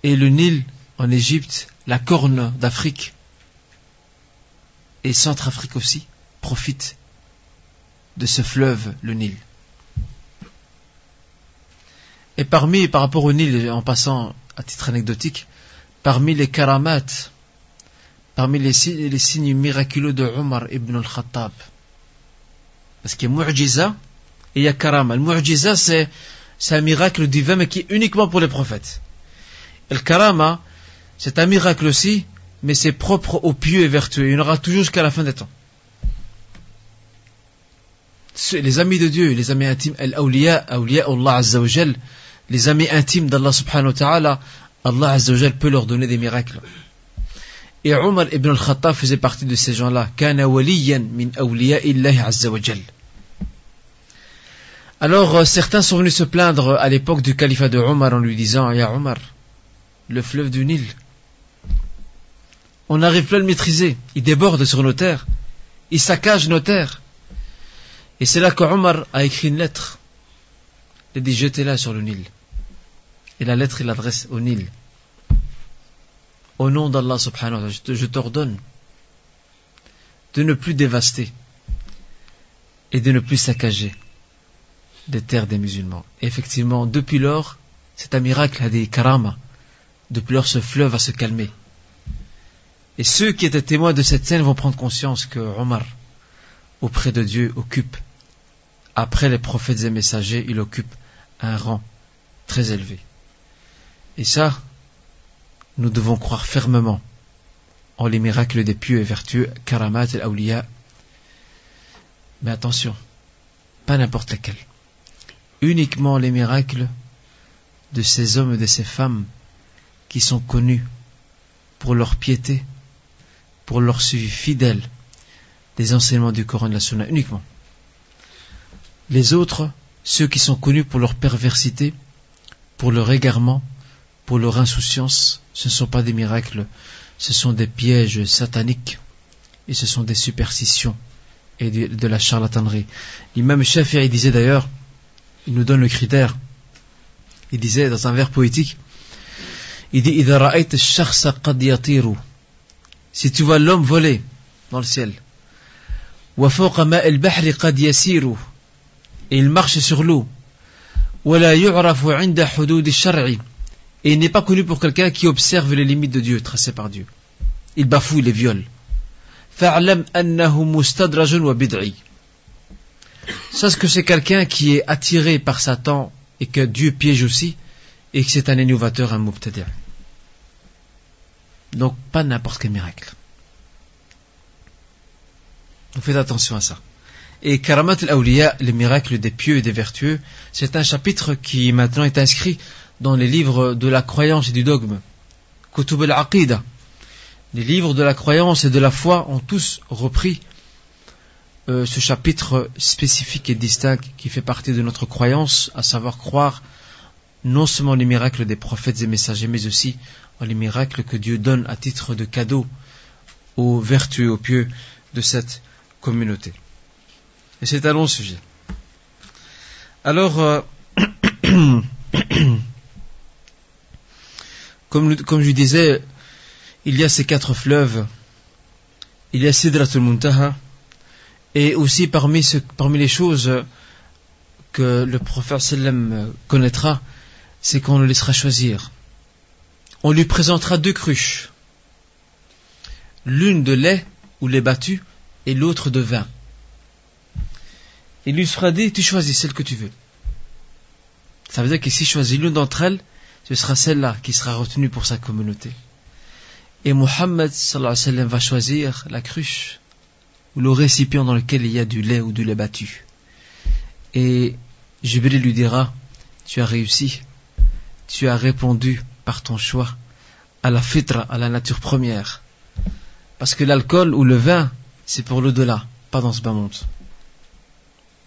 Et le Nil, en Égypte, la corne d'Afrique, et Centrafrique aussi, profite de ce fleuve, le Nil. Et par rapport au Nil, en passant à titre anecdotique, parmi les karamat, parmi les signes miraculeux de Omar ibn al-Khattab, parce qu'il y a mu'jiza et il y a karama. Le mu'jiza, c'est un miracle divin, mais qui est uniquement pour les prophètes. Et le karama, c'est un miracle aussi, mais c'est propre aux pieux et vertueux. Il y en aura toujours jusqu'à la fin des temps. Les amis de Dieu, les amis intimes, al-awliya, awliya Allah Azza wa Jal, les amis intimes d'Allah subhanahu wa ta'ala, Allah Azza wa Jal peut leur donner des miracles. Et Omar ibn al-Khattab faisait partie de ces gens-là. Kana waliyan min awliya illahi Azza wa Jal. Alors, certains sont venus se plaindre à l'époque du califat de Omar en lui disant, Ya Omar, le fleuve du Nil, on n'arrive plus à le maîtriser. Il déborde sur nos terres. Il saccage nos terres. Et c'est là que Omar a écrit une lettre. Il a dit, jetez-la sur le Nil. Et la lettre, il l'adresse au Nil. Au nom d'Allah subhanahu wa ta'ala, je t'ordonne de ne plus dévaster et de ne plus saccager les terres des musulmans. Et effectivement, depuis lors, c'est un miracle, à des karama. Depuis lors, ce fleuve va se calmer. Et ceux qui étaient témoins de cette scène vont prendre conscience que Omar, auprès de Dieu, occupe, après les prophètes et messagers, il occupe un rang très élevé. Et ça, nous devons croire fermement en les miracles des pieux et vertueux, karamat et awliya. Mais attention, pas n'importe lesquels. Uniquement les miracles de ces hommes et de ces femmes qui sont connus pour leur piété, pour leur suivi fidèle des enseignements du Coran et de la Sunna, uniquement. Les autres, ceux qui sont connus pour leur perversité, pour leur égarement, pour leur insouciance, ce ne sont pas des miracles, ce sont des pièges sataniques et ce sont des superstitions et de la charlatanerie. L'imam Shafi'i disait d'ailleurs, il nous donne le critère, il disait dans un vers poétique, il dit إذا رأيت الشخص قد يطير, si tu vois l'homme voler dans le ciel, وفوق ماء البحر قد يسير, et il marche sur l'eau, ولا يعرف عند حدود الشرع, et il n'est pas connu pour quelqu'un qui observe les limites de Dieu tracées par Dieu, il bafoue, il les viole. فاعلم أنه مستدرج وبدعي, sache que c'est quelqu'un qui est attiré par Satan et que Dieu piège aussi, et que c'est un innovateur, un mubtadi'. Donc pas n'importe quel miracle. Donc faites attention à ça. Et Karamat al-Awliya, les miracles des pieux et des vertueux, c'est un chapitre qui maintenant est inscrit dans les livres de la croyance et du dogme. Kutub al-Aqida. Les livres de la croyance et de la foi ont tous repris ce chapitre spécifique et distinct qui fait partie de notre croyance, à savoir croire non seulement les miracles des prophètes et messagers, mais aussi les miracles que Dieu donne à titre de cadeau aux vertueux, aux pieux de cette communauté. Et c'est un long sujet. Alors, comme je disais, il y a ces 4 fleuves, il y a Sidratul Muntaha, et aussi parmi les choses que le prophète sallam connaîtra, c'est qu'on le laissera choisir. On lui présentera 2 cruches, l'une de lait ou lait battu et l'autre de vin. Il lui sera dit, tu choisis celle que tu veux. Ça veut dire que s'il choisit l'une d'entre elles, ce sera celle-là qui sera retenue pour sa communauté. Et Muhammad sallallahu alayhi wa sallam va choisir la cruche ou le récipient dans lequel il y a du lait ou du lait battu. Et Jibril lui dira, tu as réussi, tu as répondu par ton choix à la fitra, à la nature première. Parce que l'alcool ou le vin, c'est pour l'au-delà, pas dans ce bas monde.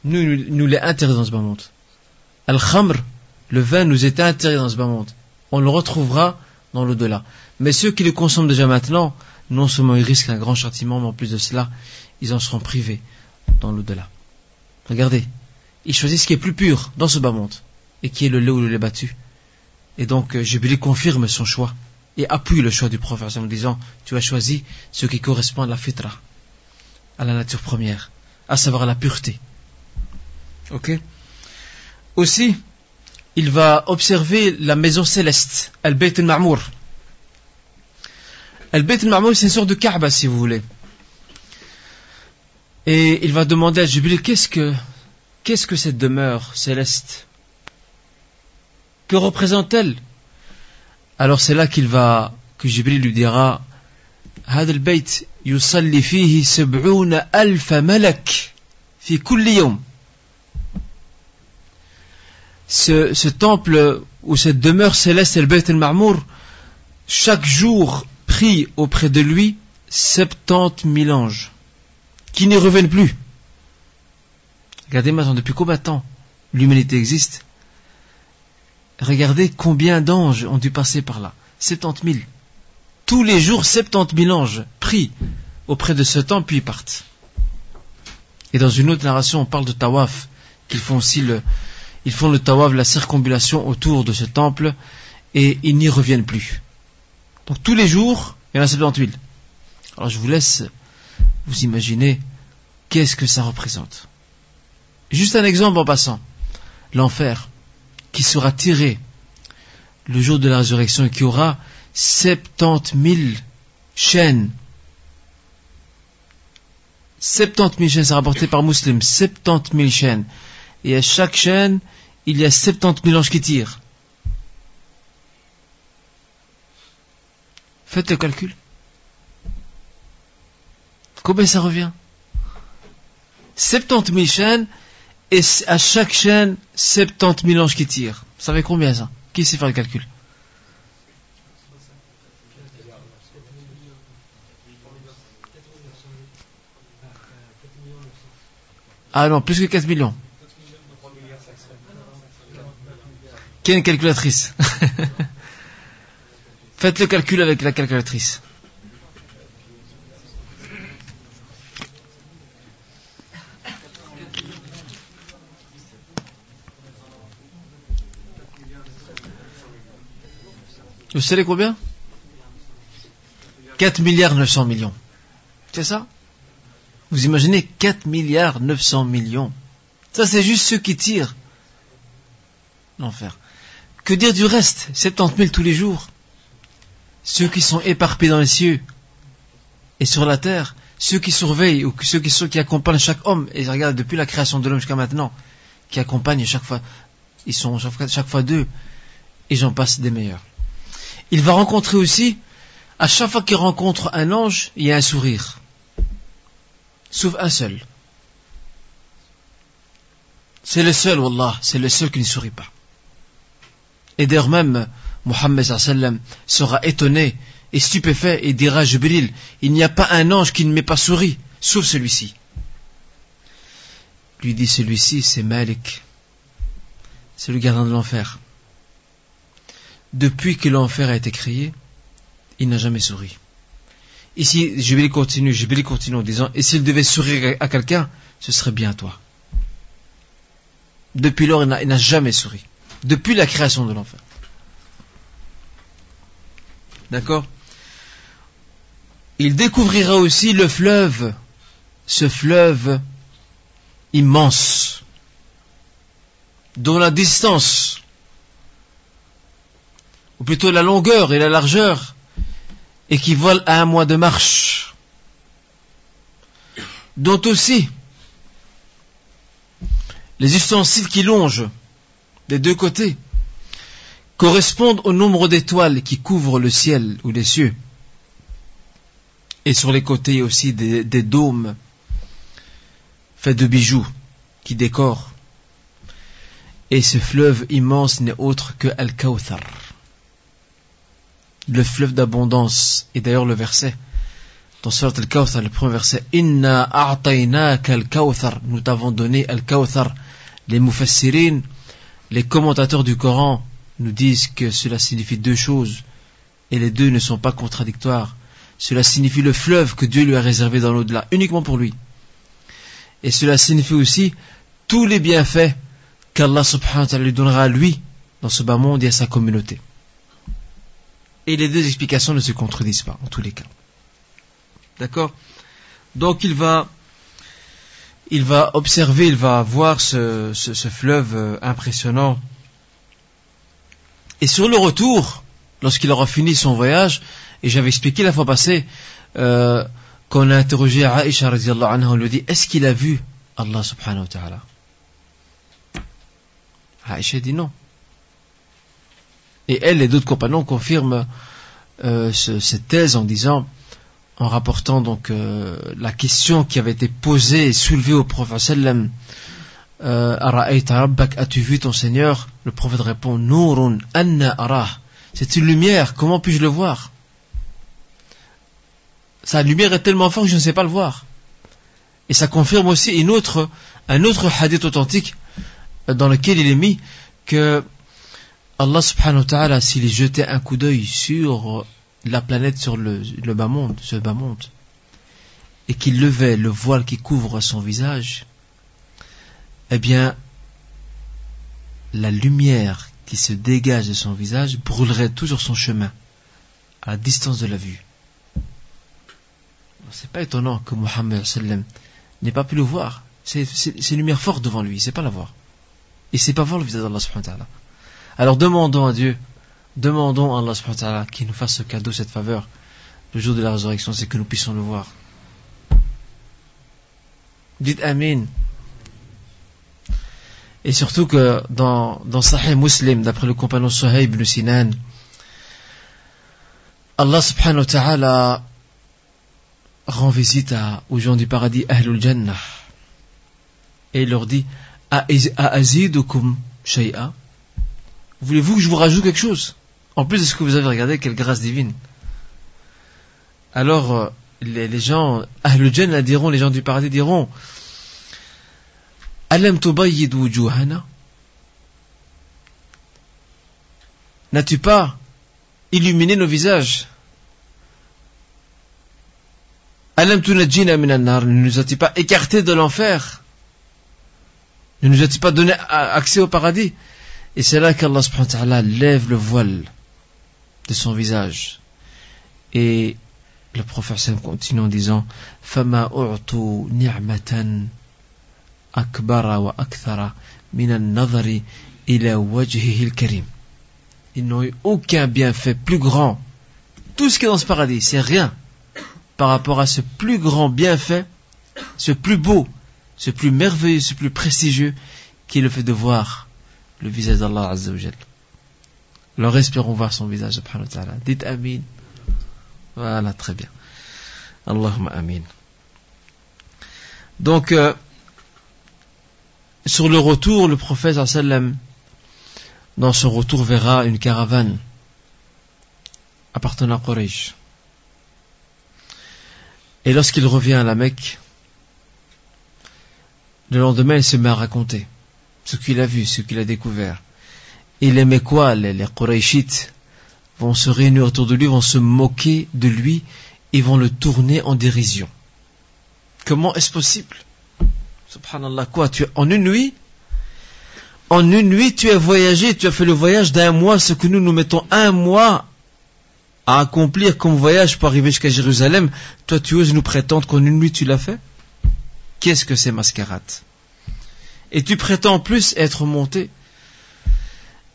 Nous l'est interdit dans ce bas monde. Al-Khamr, le vin nous est interdit dans ce bas monde. On le retrouvera dans l'au-delà. Mais ceux qui le consomment déjà maintenant, non seulement ils risquent un grand châtiment, mais en plus de cela, ils en seront privés dans l'au-delà. Regardez, ils choisissent ce qui est plus pur dans ce bas monde, et qui est le lait ou le lait battu. Et donc, Jibril confirme son choix, et appuie le choix du prophète en disant, tu as choisi ce qui correspond à la fitra, à la nature première, à savoir la pureté. Ok? Aussi, il va observer la maison céleste, Al-Bayt al-Ma'mour. Al-Bayt al-Ma'mour, c'est une sorte de Kaaba, si vous voulez. Et il va demander à Jibril, qu'est-ce que cette demeure céleste? Que représente-t-elle? Alors c'est là que Jibril lui dira, هذا البيت يصلي فيه 70,000 ملك في كل يوم. Ce temple ou cette demeure céleste, el Bayt al-Ma'mour, chaque jour prie auprès de lui 70 000 anges qui n'y reviennent plus. Regardez maintenant depuis combien de temps l'humanité existe. Regardez combien d'anges ont dû passer par là. 70 000. Tous les jours, 70 000 anges prient auprès de ce temple puis ils partent. Et dans une autre narration, on parle de tawaf, qu'ils font aussi ils font le tawaf, la circumambulation autour de ce temple, et ils n'y reviennent plus. Donc tous les jours, il y en a 70 000. Alors je vous laisse vous imaginer qu'est-ce que ça représente. Juste un exemple en passant. L'enfer, qui sera tiré le jour de la résurrection et qui aura 70 000 chaînes. 70 000 chaînes, c'est rapporté par Muslim, 70 000 chaînes. Et à chaque chaîne, il y a 70 000 anges qui tirent. Faites le calcul. Combien ça revient? 70 000 chaînes, et à chaque chaîne, 70 000 anges qui tirent. Vous savez combien ça? Qui sait faire le calcul? Ah non, plus que 4 millions. Qui a une calculatrice? Faites le calcul avec la calculatrice. Vous savez combien? 4 milliards 900 millions. C'est ça? Vous imaginez 4 milliards 900 millions. Ça c'est juste ceux qui tirent. L'enfer. Que dire du reste? 70 000 tous les jours. Ceux qui sont éparpillés dans les cieux et sur la terre, ceux qui surveillent ou ceux qui accompagnent chaque homme, et regarde depuis la création de l'homme jusqu'à maintenant, qui accompagnent chaque fois, ils sont chaque fois deux, et j'en passe des meilleurs. Il va rencontrer aussi, à chaque fois qu'il rencontre un ange, il y a un sourire. Sauf un seul. C'est le seul, wallah, c'est le seul qui ne sourit pas. Et d'ailleurs même, Muhammad sallallahu alayhi wa sallam sera étonné et stupéfait et dira à Jibril, il n'y a pas un ange qui ne m'ait pas souri, sauf celui-ci. Lui dit celui-ci, c'est Malik. C'est le gardien de l'enfer. Depuis que l'enfer a été créé, il n'a jamais souri. Ici, Jibril continue en disant, et s'il devait sourire à quelqu'un, ce serait bien toi. Depuis lors, il n'a jamais souri. Depuis la création de l'enfer. D'accord? Il découvrira aussi le fleuve, ce fleuve immense, dont la distance, ou plutôt la longueur et la largeur, équivalent à 1 mois de marche, dont aussi les ustensiles qui longent des deux côtés correspondent au nombre d'étoiles qui couvrent le ciel ou les cieux. Et sur les côtés, il y a aussi des dômes faits de bijoux qui décorent. Et ce fleuve immense n'est autre que Al-Kawthar, le fleuve d'abondance. Et d'ailleurs le verset dans Surat Al-Kawthar, le premier verset, Inna a'taynaka Al-Kawthar, nous t'avons donné Al-Kawthar. Les mufassirin, les commentateurs du Coran nous disent que cela signifie deux choses, et les deux ne sont pas contradictoires. Cela signifie le fleuve que Dieu lui a réservé dans l'au-delà, uniquement pour lui. Et cela signifie aussi tous les bienfaits qu'Allah subhanahu wa ta'ala lui donnera à lui, dans ce bas monde et à sa communauté. Et les deux explications ne se contredisent pas, en tous les cas. D'accord? Donc il va observer, il va voir ce fleuve impressionnant. Et sur le retour, lorsqu'il aura fini son voyage, et j'avais expliqué la fois passée, qu'on a interrogé Aïcha radhiyallahu anha, on lui dit, est-ce qu'il a vu Allah subhanahu wa ta'ala? Aïcha dit non. Et elle et d'autres compagnons confirment cette thèse en rapportant donc la question qui avait été posée et soulevée au prophète sallam, Ara'ayta rabbak, as-tu vu ton Seigneur? Le prophète répond, Nurun anna arah, c'est une lumière, comment puis-je le voir? Sa lumière est tellement forte que je ne sais pas le voir. Et ça confirme aussi un autre hadith authentique dans lequel il est mis que Allah subhanahu wa ta'ala, s'il jetait un coup d'œil sur la planète, sur le bas monde, ce bas monde, et qu'il levait le voile qui couvre son visage, eh bien, la lumière qui se dégage de son visage brûlerait toujours son chemin, à la distance de la vue. C'est pas étonnant que Muhammad sallam n'ait pas pu le voir. C'est une lumière forte devant lui, il ne sait pas la voir. Il ne sait pas voir le visage d'Allah subhanahu wa ta'ala. Alors demandons à Dieu, demandons à Allah subhanahu wa ta'ala qu'il nous fasse ce cadeau, cette faveur, le jour de la résurrection, c'est que nous puissions le voir. Dites Amin. Et surtout que dans Sahih Muslim, d'après le compagnon Suhayb ibn Sinan, Allah subhanahu wa ta'ala rend visite aux gens du paradis, Ahlul Jannah, et il leur dit, Azidukum shay'a, voulez-vous que je vous rajoute quelque chose en plus de ce que vous avez regardé? Quelle grâce divine. Alors les gens Ahlul Jannah diront, les gens du paradis diront, Alam tubayyid wujuhana, n'as-tu pas illuminé nos visages? Alam tunajjina minan nar, ne nous as-tu pas écartés de l'enfer? Ne nous as-tu pas donné accès au paradis? Et c'est là qu'Allah subhanahu wa ta'ala lève le voile de son visage. Et le prophète continue en disant, Fama u'tu ni'matan akbara wa akthara minan nadhari ila wajhihi al-karim. Ils n'ont eu aucun bienfait plus grand. Tout ce qui est dans ce paradis, c'est rien par rapport à ce plus grand bienfait, ce plus beau, ce plus merveilleux, ce plus prestigieux, qui est le fait de voir le visage d'Allah Azza wa Jal. Alors espérons voir son visage, subhanahu wa ta'ala. Dites Amin. Voilà, très bien. Allahumma Amin. Donc, sur le retour, le prophète sallam, dans son retour, verra une caravane appartenant à Quraysh. Et lorsqu'il revient à la Mecque, le lendemain, il se met à raconter ce qu'il a vu, ce qu'il a découvert. Et les Mecquois, les Qurayshites, vont se réunir autour de lui, vont se moquer de lui et vont le tourner en dérision. Comment est-ce possible? Subhanallah, quoi? En une nuit, tu as voyagé, tu as fait le voyage d'un mois, ce que nous mettons un mois à accomplir comme voyage pour arriver jusqu'à Jérusalem. Toi, tu oses nous prétendre qu'en une nuit tu l'as fait? Qu'est-ce que c'est mascarade? Et tu prétends en plus être monté.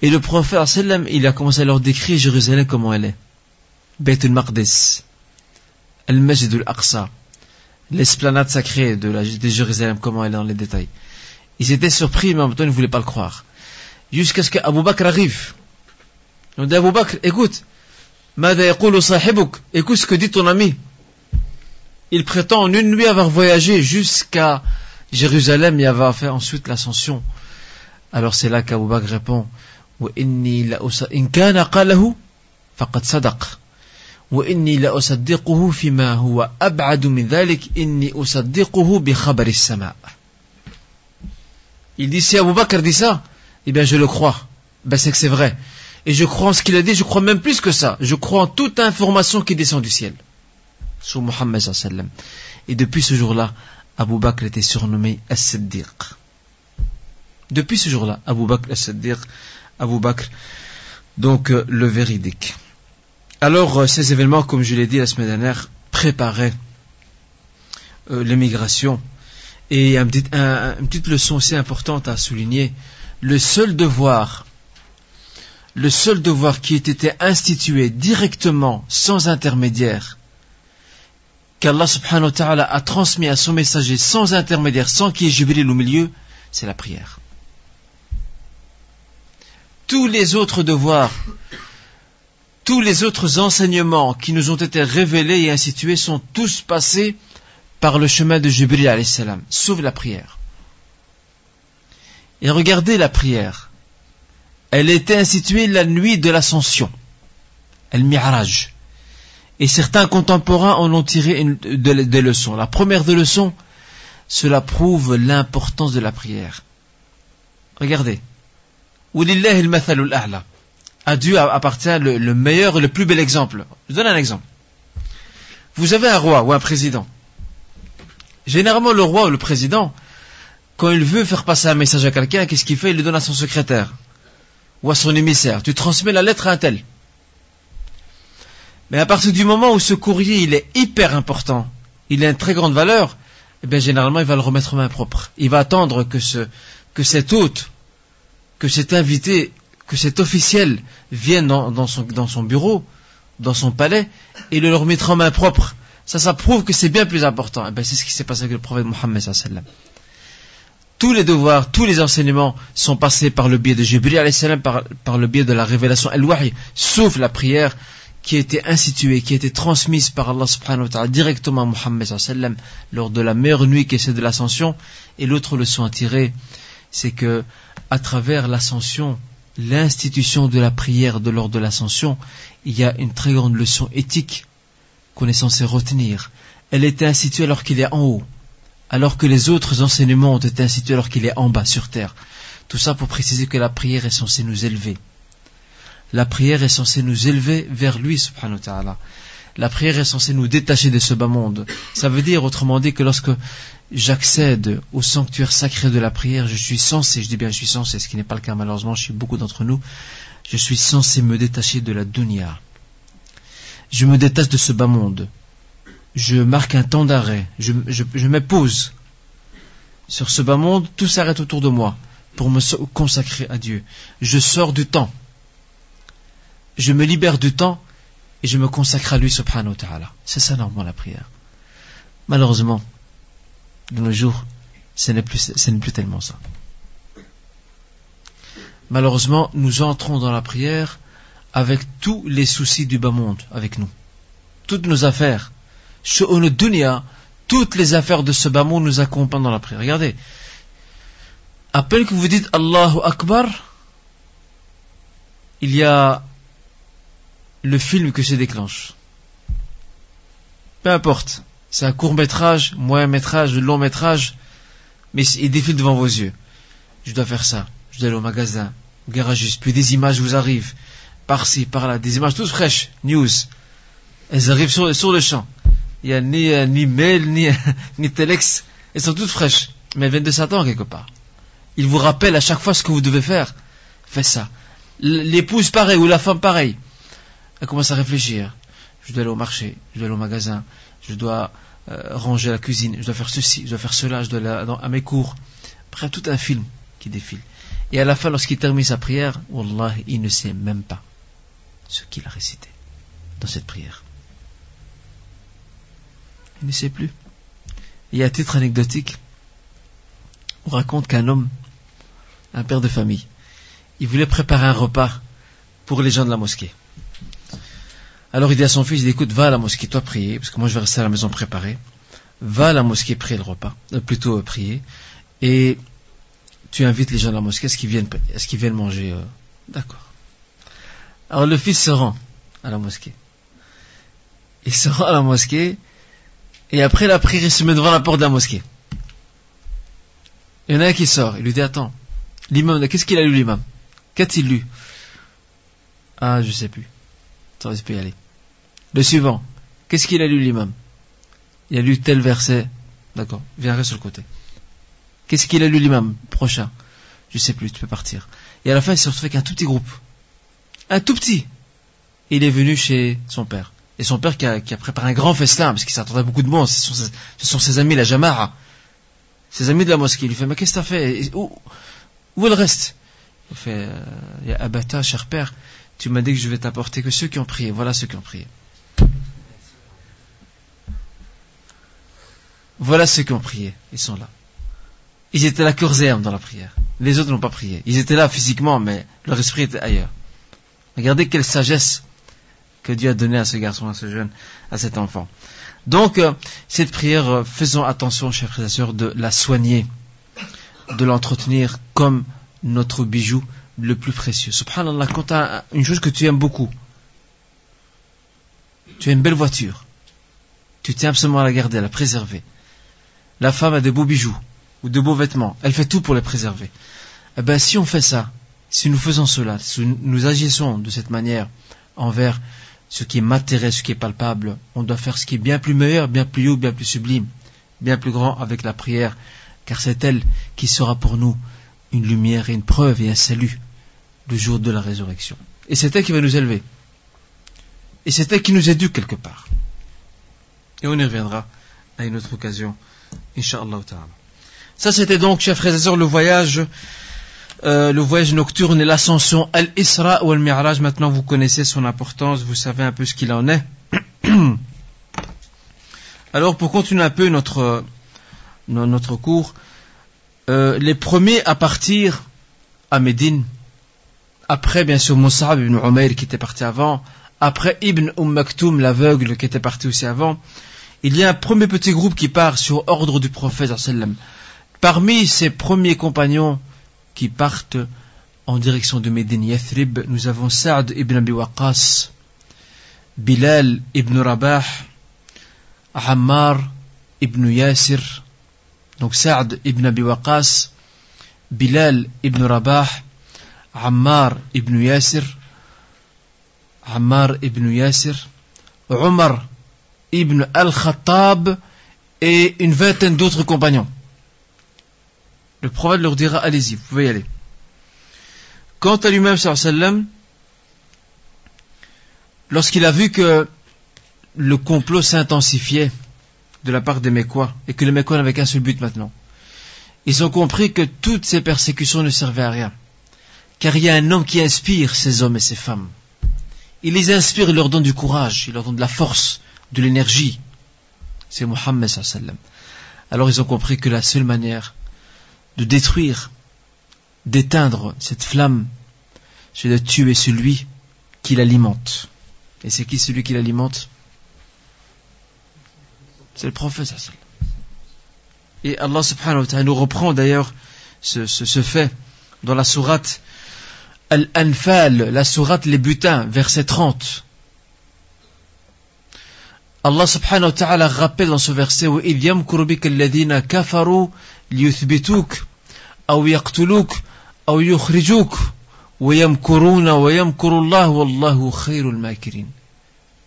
Et le prophète sallam, il a commencé à leur décrire Jérusalem comment elle est. Beit al-Maqdis, Al-Masjid al-Aqsa, l'esplanade sacrée de Jérusalem, comment elle est dans les détails. Ils étaient surpris, mais en même temps ils ne voulaient pas le croire. Jusqu'à ce qu'Abu Bakr arrive. On dit à Abu Bakr, écoute, Mada yaqulu sahibuk, écoute ce que dit ton ami. Il prétend en une nuit avoir voyagé jusqu'à Jérusalem et avoir fait ensuite l'ascension. Alors c'est là qu'Abu Bakr répond إن كان قاله فقد صدق وإني لأصدقه فيما هو أبعد من ذلك إني أصدقه بخبر السماء. Il dit, si Abu Bakr dit ça, eh bien je le crois. Ben c'est que c'est vrai. Et je crois en ce qu'il a dit, je crois même plus que ça. Je crois en toute information qui descend du ciel. Sur Muhammad sallallahu alayhi wa sallam. Et depuis ce jour-là, Abu Bakr était surnommé As-Siddiq. Depuis ce jour-là, Abu Bakr As-Siddiq, Abu Bakr, donc le véridique. Alors, ces événements, comme je l'ai dit la semaine dernière, préparaient l'émigration. Et une petite leçon aussi importante à souligner, le seul devoir qui ait été institué directement, sans intermédiaire, qu'Allah subhanahu wa ta'ala a transmis à son messager sans intermédiaire, sans qu'il y ait Jibril au milieu, c'est la prière. Tous les autres devoirs, tous les autres enseignements qui nous ont été révélés et institués sont tous passés par le chemin de Jibril alayhi salam, sauf la prière. Et regardez la prière. Elle a été instituée la nuit de l'ascension, Al-Mi'raj. Et certains contemporains en ont tiré des leçons. La première des leçons, cela prouve l'importance de la prière. Regardez. Ulillahi al-mathalul a'la. À Dieu appartient le meilleur et le plus bel exemple. Je donne un exemple. Vous avez un roi ou un président. Généralement, le roi ou le président, quand il veut faire passer un message à quelqu'un, qu'est-ce qu'il fait? Il le donne à son secrétaire ou à son émissaire. Tu transmets la lettre à un tel. Mais à partir du moment où ce courrier il est hyper important, il a une très grande valeur, eh bien généralement il va le remettre en main propre. Il va attendre que cet hôte, que cet invité, que cet officiel vienne dans son bureau, dans son palais, et le remettre en main propre. Ça prouve que c'est bien plus important. Eh bien, c'est ce qui s'est passé avec le prophète Mohammed sallallahu alayhi wa sallam. Tous les devoirs, tous les enseignements sont passés par le biais de Jibril alayhi salam, par le biais de la révélation al-Wahy, sauf la prière qui a été instituée, qui a été transmise par Allah subhanahu wa ta'ala directement à Mohammed sallallahu alayhi wa sallam lors de la meilleure nuit qui est celle de l'ascension. Et l'autre leçon à tirer, c'est que à travers l'ascension, l'institution de la prière de lors de l'ascension, il y a une très grande leçon éthique qu'on est censé retenir. Elle était instituée alors qu'il est en haut, alors que les autres enseignements ont été institués alors qu'il est en bas sur terre. Tout ça pour préciser que la prière est censée nous élever. La prière est censée nous élever vers lui subhanahu wa ta'ala. La prière est censée nous détacher de ce bas monde. Ça veut dire, autrement dit, que lorsque j'accède au sanctuaire sacré de la prière, je suis censé, je dis bien je suis censé, ce qui n'est pas le cas malheureusement chez beaucoup d'entre nous, je suis censé me détacher de la dunya. Je me détache de ce bas monde. Je marque un temps d'arrêt. Je me pose sur ce bas monde. Tout s'arrête autour de moi pour me consacrer à Dieu. Je sors du temps. Je me libère du temps et je me consacre à lui subhanahu wa ta'ala. C'est ça normalement la prière. Malheureusement, de nos jours, ce n'est plus tellement ça. Malheureusement, nous entrons dans la prière avec tous les soucis du bas monde avec nous. Toutes nos affaires, toutes les affaires de ce bas monde nous accompagnent dans la prière. Regardez, à peine que vous dites Allahu Akbar, il y a le film que se déclenche. Peu importe, c'est un court métrage, moyen métrage, long métrage, mais il défile devant vos yeux. Je dois faire ça, je dois aller au magasin, au garagiste, puis des images vous arrivent. Par-ci, par-là, des images toutes fraîches, news. Elles arrivent sur le champ. Il n'y a ni mail, ni telex. Elles sont toutes fraîches. Mais elles viennent de Satan quelque part. Il vous rappelle à chaque fois ce que vous devez faire. Faites ça. L'épouse pareil, ou la femme pareil. Elle commence à réfléchir. Je dois aller au marché, je dois aller au magasin, je dois ranger la cuisine, je dois faire ceci, je dois faire cela, je dois aller à mes cours. Après, tout un film qui défile. Et à la fin, lorsqu'il termine sa prière, wallah, il ne sait même pas ce qu'il a récité dans cette prière. Il ne sait plus. Et à titre anecdotique, on raconte qu'un homme, un père de famille, il voulait préparer un repas pour les gens de la mosquée. Alors il dit à son fils, il dit, écoute, va à la mosquée, toi prier, parce que moi je vais rester à la maison préparer. va à la mosquée prier le repas, plutôt prier, et tu invites les gens à la mosquée, est-ce qu'ils viennent manger D'accord. Alors le fils se rend à la mosquée. Il se rend à la mosquée, et après la prière, il se met devant la porte de la mosquée. Il y en a un qui sort, il lui dit, attends, l'imam, qu'est-ce qu'il a lu l'imam? Qu'a-t-il lu? Ah, je sais plus. Attends, je peux y aller. Le suivant, qu'est-ce qu'il a lu l'imam? Il a lu tel verset. D'accord, viens, reste sur le côté. Qu'est-ce qu'il a lu l'imam? Prochain. Je sais plus, tu peux partir. Et à la fin, il s'est retrouvé avec un tout petit groupe. Un tout petit. Il est venu chez son père. Et son père qui a préparé un grand festin, parce qu'il s'attendait à beaucoup de monde. Ce sont ses amis, la Jama'a. Ses amis de la mosquée. Il lui fait, mais qu'est-ce que t'as fait? Où est le reste? Il fait, Abata, cher père, tu m'as dit que je vais t'apporter que ceux qui ont prié. Voilà ceux qui ont prié. Voilà ceux qui ont prié. Ils sont là. Ils étaient là corps et âme dans la prière. Les autres n'ont pas prié. Ils étaient là physiquement, mais leur esprit était ailleurs. Regardez quelle sagesse que Dieu a donnée à ce garçon, à ce jeune, à cet enfant. Donc, cette prière, faisons attention, chers frères et sœurs, de la soigner, de l'entretenir comme notre bijou le plus précieux. Subhanallah, quand tu as une chose que tu aimes beaucoup, tu as une belle voiture, tu tiens absolument à la garder, à la préserver. La femme a de beaux bijoux ou de beaux vêtements, elle fait tout pour les préserver. Eh ben, si on fait ça, si nous faisons cela, si nous agissons de cette manière envers ce qui est matériel, ce qui est palpable, on doit faire ce qui est bien plus meilleur, bien plus haut, bien plus sublime, bien plus grand avec la prière, car c'est elle qui sera pour nous une lumière et une preuve et un salut le jour de la résurrection. Et c'est elle qui va nous élever. Et c'est elle qui nous éduque quelque part. Et on y reviendra à une autre occasion, Inch'Allah ta'ala. Ça c'était donc, chers frères et sœurs, le voyage nocturne et l'ascension Al-Isra ou Al-Mi'raj. Maintenant vous connaissez son importance, vous savez un peu ce qu'il en est. Alors pour continuer un peu notre cours, les premiers à partir à Médine, après bien sûr Mus'ab ibn Umayr qui était parti avant, après Ibn Maktoum l'aveugle qui était parti aussi avant, il y a un premier petit groupe qui part sur ordre du prophète sallallahu alayhi wa sallam. Parmi ces premiers compagnons qui partent en direction de Médine Yathrib, nous avons Sa'd ibn Abi Waqqas, Bilal ibn Rabah, Ammar ibn Yasir. Donc Sa'd ibn Abi Waqqas, Bilal ibn Rabah, Ammar ibn Yasir, Omar ibn al-Khattab et une vingtaine d'autres compagnons. Le prophète leur dira, allez-y, vous pouvez y aller. Quant à lui-même, sallallahu alayhi wa sallam, lorsqu'il a vu que le complot s'intensifiait de la part des Mécois, et que les Mécois n'avaient qu'un seul but maintenant, ils ont compris que toutes ces persécutions ne servaient à rien. Car il y a un homme qui inspire ces hommes et ces femmes. Il les inspire, il leur donne du courage, il leur donne de la force, de l'énergie. C'est Muhammad sallallahu alayhi wa sallam. Alors ils ont compris que la seule manière de détruire, d'éteindre cette flamme, c'est de tuer celui qui l'alimente. Et c'est qui celui qui l'alimente? C'est le prophète sallallahu alayhi wa sallam. Et Allah subhanahu wa ta'ala nous reprend d'ailleurs ce fait dans la sourate Al-Anfal, la sourate Les Butins, verset 30. Allah subhanahu wa ta'ala rappelle dans ce verset وَإِذْ يَمْكُرُ بِكَ الَّذِينَ كَفَرُوا لِيُثْبِتُوكَ أَوْ يَقْتُلُوكَ أَوْ يُخْرِجُوكَ وَيَمْكُرُونَ وَيَمْكُرُ اللَّهُ وَاللَّهُ خَيْرُ الْمَاكِرِينَ.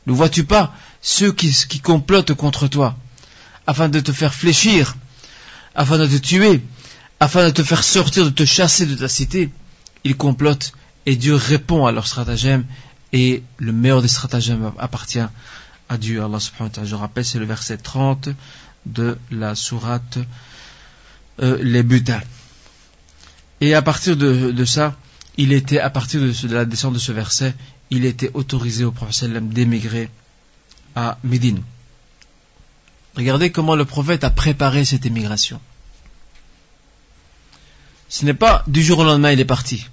Ne vois-tu pas ceux qui complotent contre toi afin de te faire fléchir, afin de te tuer, afin de te faire sortir, de te chasser de ta cité? Ils complotent et Dieu répond à leurs stratagèmes, et le meilleur des stratagèmes appartient à Dieu, Allah subhanahu wa ta'ala. Je rappelle, c'est le verset 30 de la sourate Les Butins. Et à partir de ça, à partir de la descente de ce verset, il était autorisé au prophète sallam d'émigrer à Médine. Regardez comment le prophète a préparé cette émigration. Ce n'est pas du jour au lendemain il est parti.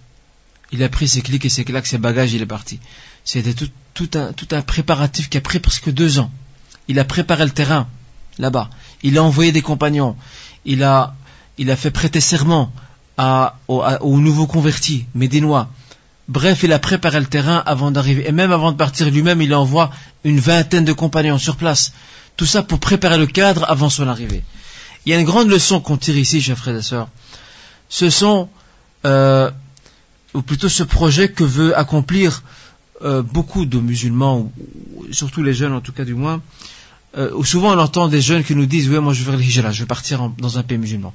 Il a pris ses clics et ses claques, ses bagages, il est parti. C'était tout un préparatif qui a pris presque 2 ans. Il a préparé le terrain là-bas. il a envoyé des compagnons, il a fait prêter serment aux nouveaux convertis médinois. Bref, il a préparé le terrain avant d'arriver. Et même avant de partir lui-même, il envoie une vingtaine de compagnons sur place. Tout ça pour préparer le cadre avant son arrivée. Il y a une grande leçon qu'on tire ici, chers frères et sœurs. Ce sont, ou plutôt ce projet que veut accomplir beaucoup de musulmans, ou surtout les jeunes en tout cas du moins. Souvent on entend des jeunes qui nous disent « Oui, moi je vais faire le hijra, je vais partir dans un pays musulman.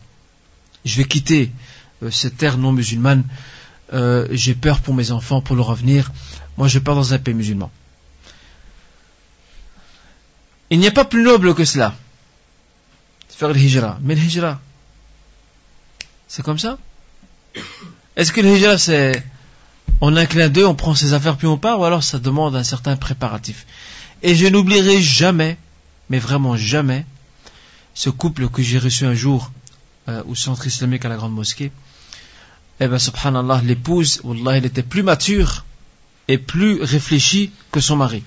Je vais quitter cette terre non musulmane. J'ai peur pour mes enfants, pour leur avenir. Moi je pars dans un pays musulman. » Il n'y a pas plus noble que cela, faire le hijra. Mais le hijra, c'est comme ça? Est-ce que le hijra c'est en un clin d'œil, on prend ses affaires puis on part, ou alors ça demande un certain préparatif? Et je n'oublierai jamais, mais vraiment jamais, ce couple que j'ai reçu un jour au centre islamique à la grande mosquée. Eh ben subhanallah, l'épouse, wallah, elle était plus mature et plus réfléchie que son mari.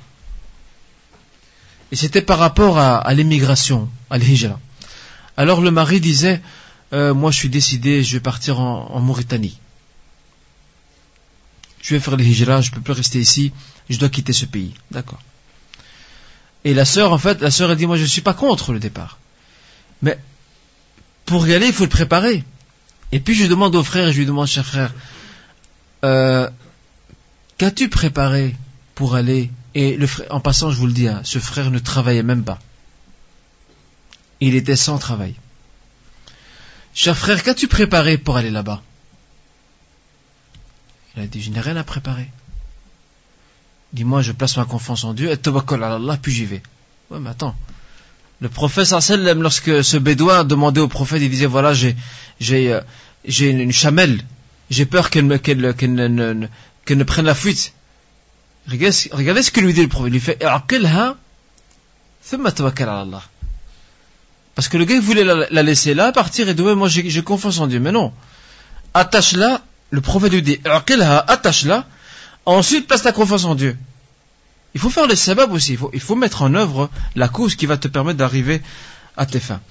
Et c'était par rapport à l'émigration, à l'hijra. Alors le mari disait, moi je suis décidé, je vais partir en Mauritanie. Je vais faire le hijra, je ne peux plus rester ici, je dois quitter ce pays. D'accord. Et la sœur, elle dit, moi je ne suis pas contre le départ. Mais pour y aller, il faut le préparer. Et puis je demande au frère, je lui demande, cher frère, qu'as-tu préparé pour aller? Et le frère, en passant, je vous le dis, hein, ce frère ne travaillait même pas. Il était sans travail. Cher frère, qu'as-tu préparé pour aller là-bas? Il a dit, je n'ai rien à préparer. Dis-moi, je place ma confiance en Dieu, et tawakkal ala Allah, puis j'y vais. Ouais, mais attends. Le prophète sallam, lorsque ce bédouin demandait au prophète, il disait, voilà, j'ai une chamelle, j'ai peur qu'elle ne prenne la fuite. Regardez ce que lui dit le prophète. Il lui fait, aqilha, thumma tawakkal ala Allah. Parce que le gars, il voulait la laisser là, partir et dire, ouais, moi j'ai confiance en Dieu. Mais non. Attache-la, le prophète lui dit, aqilha, attache-la, ensuite place ta confiance en Dieu. Il faut faire les sabab aussi, il faut mettre en œuvre la cause qui va te permettre d'arriver à tes fins.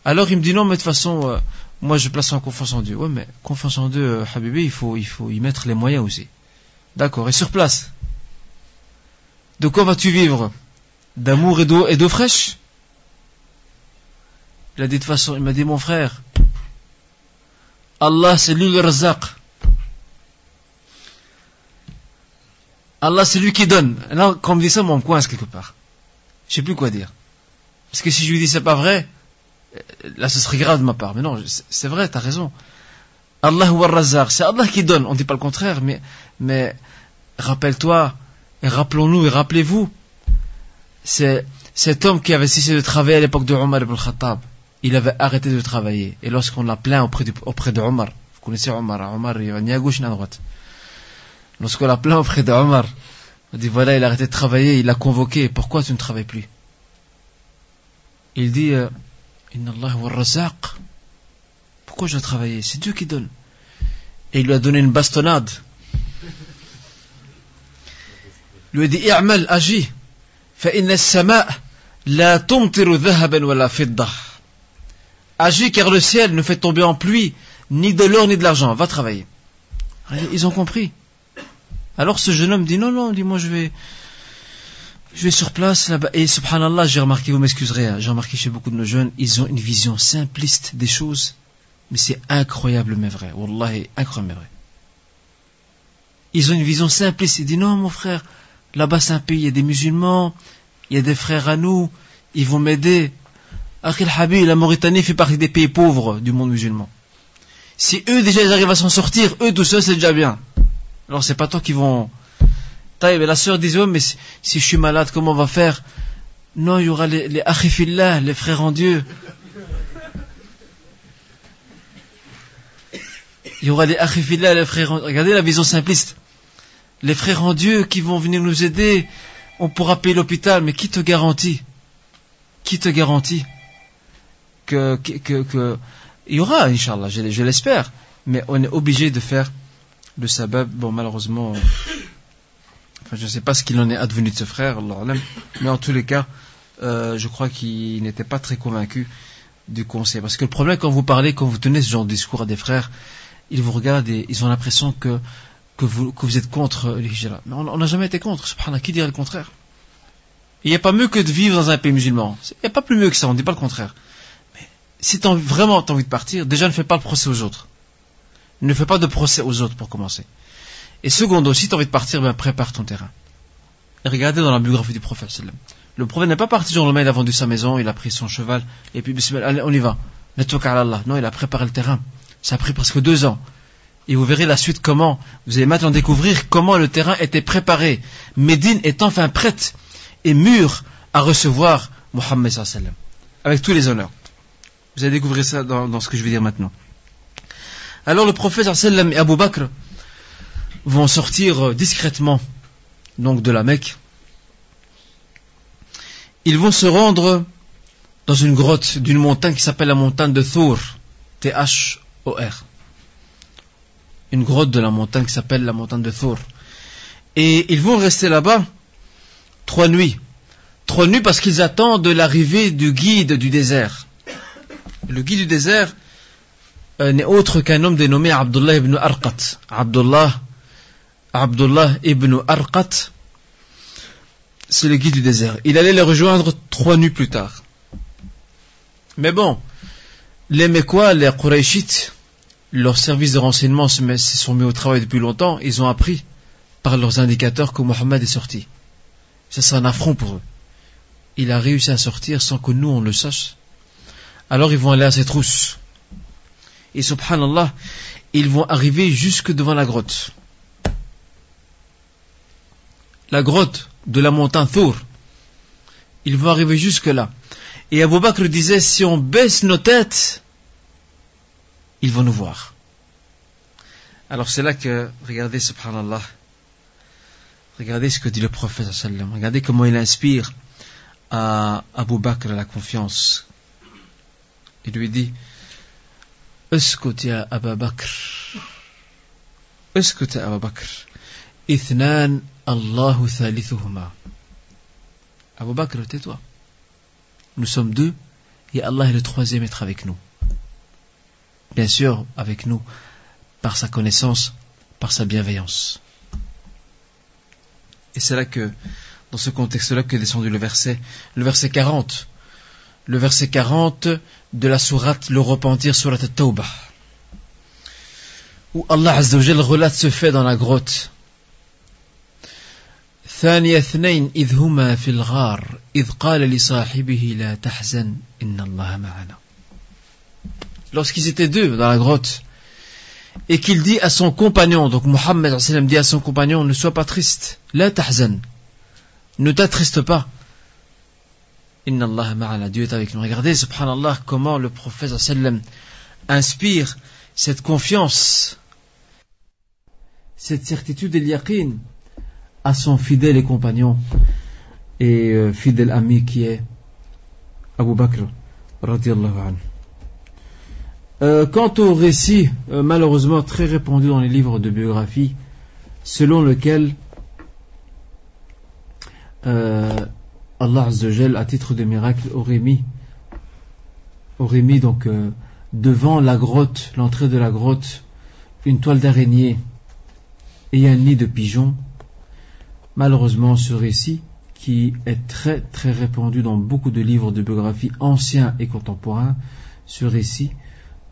Alors il me dit, non, mais de toute façon, moi je place en confiance en Dieu. Ouais, mais confiance en Dieu, Habibi, il faut y mettre les moyens aussi. D'accord, et sur place, de quoi vas-tu vivre? D'amour et d'eau fraîche? Il a dit de toute façon, il m'a dit, mon frère, Allah c'est lui le Razaq. Allah c'est lui qui donne. Et là, quand on me dit ça, moi on me coince quelque part. Je sais plus quoi dire. Parce que si je lui dis c'est pas vrai, là ce serait grave de ma part. Mais non, c'est vrai, t'as raison. Allah wa Razaq, c'est Allah qui donne. On dit pas le contraire, mais rappelle-toi, et rappelons-nous, et rappelez-vous, c'est cet homme qui avait cessé de travailler à l'époque de Omar ibn Khattab. Il avait arrêté de travailler. Et lorsqu'on l'a plaint auprès de Omar, vous connaissez Omar, il va ni à gauche ni à droite. Lorsqu'on l'a plaint auprès de Omar, on dit voilà, il a arrêté de travailler, il l'a convoqué. Pourquoi tu ne travailles plus? Il dit Inna Allah wa Razaq. Pourquoi je dois travailler? C'est Dieu qui donne. Et il lui a donné une bastonnade. Il lui a dit i'mal, agis. Fa inna as-sama' la tumtiru dhahaban wa la fidda. Agis car le ciel ne fait tomber en pluie ni de l'or ni de l'argent. Va travailler. Ils ont compris. Alors ce jeune homme dit non, dis-moi je vais sur place là-bas. Et subhanallah, j'ai remarqué, vous m'excuserez, hein, j'ai remarqué chez beaucoup de nos jeunes, ils ont une vision simpliste des choses, mais c'est incroyable mais vrai. Wallahi, incroyable mais vrai. Ils ont une vision simpliste. Ils disent non mon frère, là-bas c'est un pays, il y a des musulmans, il y a des frères à nous, ils vont m'aider. Akhil Habib, la Mauritanie fait partie des pays pauvres du monde musulman. Si eux déjà ils arrivent à s'en sortir, eux tout seuls c'est déjà bien. Alors c'est pas toi qui vont... La sœur disait, oh, mais si je suis malade, comment on va faire? Non, il y aura les akhifillah, les frères en Dieu. Il y aura les akhifillah, les frères en Dieu. Regardez la vision simpliste. Les frères en Dieu qui vont venir nous aider, on pourra payer l'hôpital, mais qui te garantit que il y aura, Inch'Allah, je l'espère, mais on est obligé de faire le sabab. Bon, malheureusement, je ne sais pas ce qu'il en est advenu de ce frère, Allah alam, mais en tous les cas, je crois qu'il n'était pas très convaincu du conseil. Parce que le problème, quand vous parlez, quand vous tenez ce genre de discours à des frères, ils vous regardent et ils ont l'impression que vous êtes contre les hijra. Mais on n'a jamais été contre. Subhanallah, qui dirait le contraire? Il n'y a pas mieux que de vivre dans un pays musulman. Il n'y a pas plus mieux que ça, on ne dit pas le contraire. Mais si vraiment t'as envie de partir, déjà ne fais pas le procès aux autres. Ne fais pas de procès aux autres pour commencer. Et secondo, si tu as envie de partir, ben prépare ton terrain. Et regardez dans la biographie du prophète sallam. Le prophète n'est pas parti jour le lendemain, il a vendu sa maison, il a pris son cheval, et puis bismillah, allez, on y va. Non, il a préparé le terrain. Ça a pris presque 2 ans. Et vous verrez la suite comment, vous allez maintenant découvrir comment le terrain était préparé. Médine est enfin prête et mûre à recevoir Mohammed sallam, avec tous les honneurs. Vous allez découvrir ça dans ce que je vais dire maintenant. Alors le prophète sallam et Abu Bakr vont sortir discrètement donc de la Mecque. Ils vont se rendre dans une grotte d'une montagne qui s'appelle la montagne de Thur, Thor. Une grotte de la montagne qui s'appelle la montagne de Thur. Et ils vont rester là-bas 3 nuits. 3 nuits parce qu'ils attendent l'arrivée du guide du désert. Le guide du désert n'est autre qu'un homme dénommé Abdullah ibn Arqat. Abdullah ibn Arqat, c'est le guide du désert. Il allait les rejoindre 3 nuits plus tard. Mais bon, les Mekwa, les Qurayshites, leurs services de renseignement se sont mis au travail depuis longtemps. Ils ont appris par leurs indicateurs que Mohammed est sorti. Ça, c'est un affront pour eux. Il a réussi à sortir sans que nous on le sache. Alors ils vont aller à ses trousses. Et subhanallah, ils vont arriver jusque devant la grotte. La grotte de la montagne Thur. Ils vont arriver jusque là. Et Abu Bakr disait, si on baisse nos têtes, ils vont nous voir. Alors c'est là que, regardez subhanallah, regardez ce que dit le prophète sallam, regardez comment il inspire à Abu Bakr la confiance. Il lui dit, Uskut ya Abu Bakr, Uskut ya Abu Bakr, Ithnan Allahu thalithuhuma. Abu Bakr, tais-toi. Nous sommes 2 et Allah est le 3e être avec nous. Bien sûr, avec nous, par sa connaissance, par sa bienveillance. Et c'est là que, dans ce contexte-là, qu'est descendu le verset 40. Le verset 40 de la sourate Le Repentir, sourate At-Tawbah. Où Allah Azza wa Jal relate ce fait dans la grotte. ثاني اثنين إذ هما في الغار إذ قال لصاحبه لا تحزن إن الله معنا. Lorsqu'ils étaient 2 dans la grotte et qu'il dit à son compagnon, donc Mohammed dit à son compagnon, ne sois pas triste, la tahzan, ne t'attriste pas, inna Allah ma'ana, Dieu est avec nous. Regardez subhanallah comment le prophète inspire cette confiance, cette certitude et l'yaqin à son fidèle et compagnon et fidèle ami qui est Abu Bakr radiyallahu anhu. Quant au récit malheureusement très répandu dans les livres de biographie, selon lequel Allah Azza wa Jal, à titre de miracle, aurait mis donc devant la grotte, l'entrée de la grotte, une toile d'araignée et un nid de pigeons. Malheureusement, ce récit, qui est très très répandu dans beaucoup de livres de biographie anciens et contemporains, ce récit,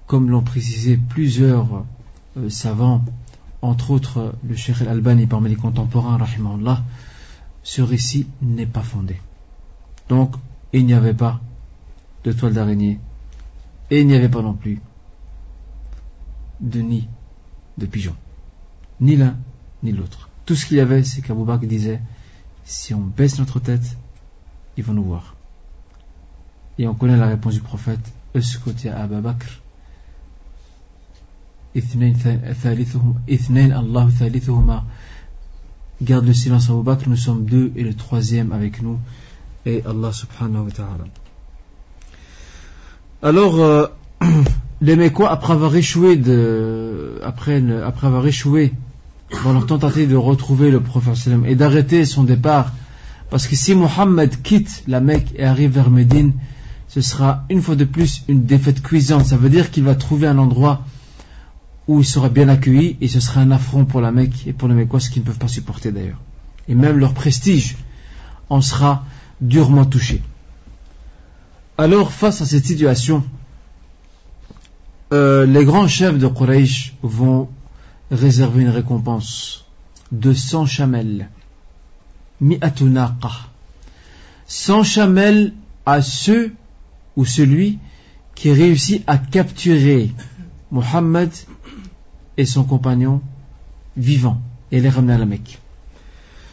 comme l'ont précisé plusieurs savants, entre autres le Cheikh Al-Albani parmi les contemporains, rahimahullah, ce récit n'est pas fondé. Donc, il n'y avait pas de toile d'araignée, et il n'y avait pas non plus de nid de pigeons. Ni l'un, ni l'autre. Tout ce qu'il y avait, c'est qu'Abu Bakr disait, si on baisse notre tête, ils vont nous voir. Et on connaît la réponse du prophète, Uskut ya Abu Bakr, Ithnain Allahu thalithuhuma. Garde le silence, Abu Bakr, nous sommes 2 et le 3e avec nous, et Allah subhanahu wa ta'ala. Alors, les Mekwa, après avoir échoué dans leur tentative de retrouver le prophète sallam et d'arrêter son départ Parce que si Mohammed quitte la Mecque et arrive vers Médine, ce sera une fois de plus une défaite cuisante. Ça veut dire qu'il va trouver un endroit où il sera bien accueilli, et ce sera un affront pour la Mecque et pour les Mecquois, ce qu'ils ne peuvent pas supporter d'ailleurs. Et même leur prestige en sera durement touché. Alors, face à cette situation, les grands chefs de Quraysh vont réserver une récompense de 100 chamels, mi'atu naqa, 100 chamels à ceux ou celui qui réussit à capturer Mohammed et son compagnon vivants et les ramener à la Mecque.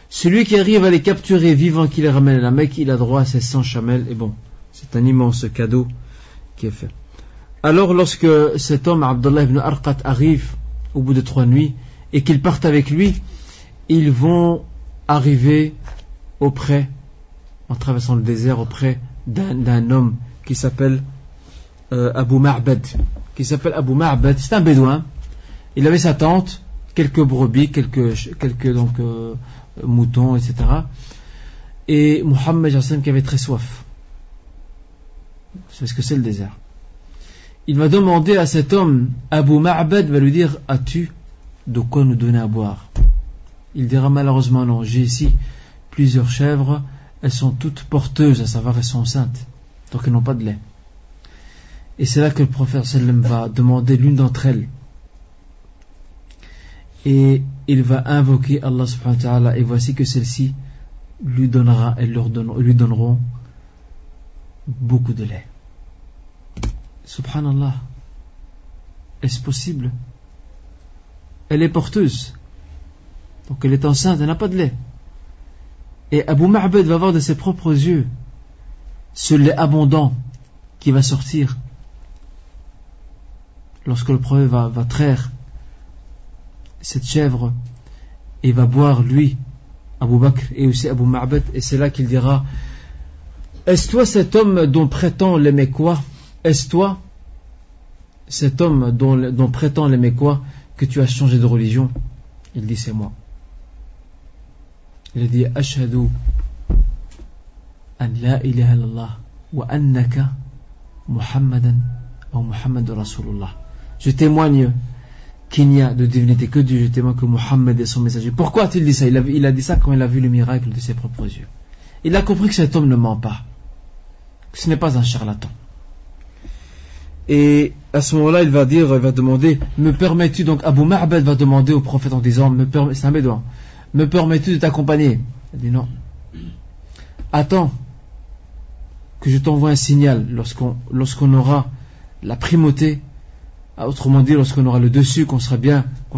Celui qui arrive à les capturer vivants, qui les ramène à la Mecque, il a droit à ces 100 chamels, et bon, c'est un immense cadeau qui est fait. Alors lorsque cet homme, Abdullah ibn Arqat, arrive au bout de 3 nuits et qu'ils partent avec lui, ils vont arriver auprès, en traversant le désert, auprès d'un homme qui s'appelle Abu Ma'bad. C'est un bédouin. Il avait sa tente, quelques brebis, quelques moutons, etc. Et Muhammad qui avait très soif. C'est ce que c'est le désert. Il va demander à cet homme, Abu Ma'bad va lui dire, as-tu de quoi nous donner à boire? Il dira malheureusement non, j'ai ici plusieurs chèvres, elles sont toutes porteuses, à savoir elles sont enceintes, donc elles n'ont pas de lait. Et c'est là que le prophète sallam va demander l'une d'entre elles. Et il va invoquer Allah subhanahu wa ta'ala, et voici que celle-ci lui donneront beaucoup de lait. Subhanallah, est-ce possible? Elle est porteuse, donc elle est enceinte, elle n'a pas de lait. Et Abu Ma'bad va voir de ses propres yeux ce lait abondant qui va sortir lorsque le prophète va traire cette chèvre, et va boire lui, Abu Bakr et aussi Abu Ma'bad, et c'est là qu'il dira, est-ce toi cet homme dont prétend les Mecquois? Est-ce toi cet homme dont prétend les Mecquois que tu as changé de religion? Il dit, c'est moi. Il a dit, ashhadu an la ilaha illallah wa annaka Muhammadan ou Muhammad Rasulullah. Je témoigne qu'il n'y a de divinité que Dieu, je témoigne que Muhammad est son messager. Pourquoi a-t-il dit ça? Il a dit ça quand il a vu le miracle de ses propres yeux. Il a compris que cet homme ne ment pas, que ce n'est pas un charlatan. Et à ce moment-là, il va demander, me permets-tu, donc Abu Ma'bad va demander au prophète en disant, c'est un bédouin, me permets-tu de t'accompagner? Il dit non. Attends que je t'envoie un signal lorsqu'on aura la primauté, autrement dit, lorsqu'on aura le dessus, qu'on se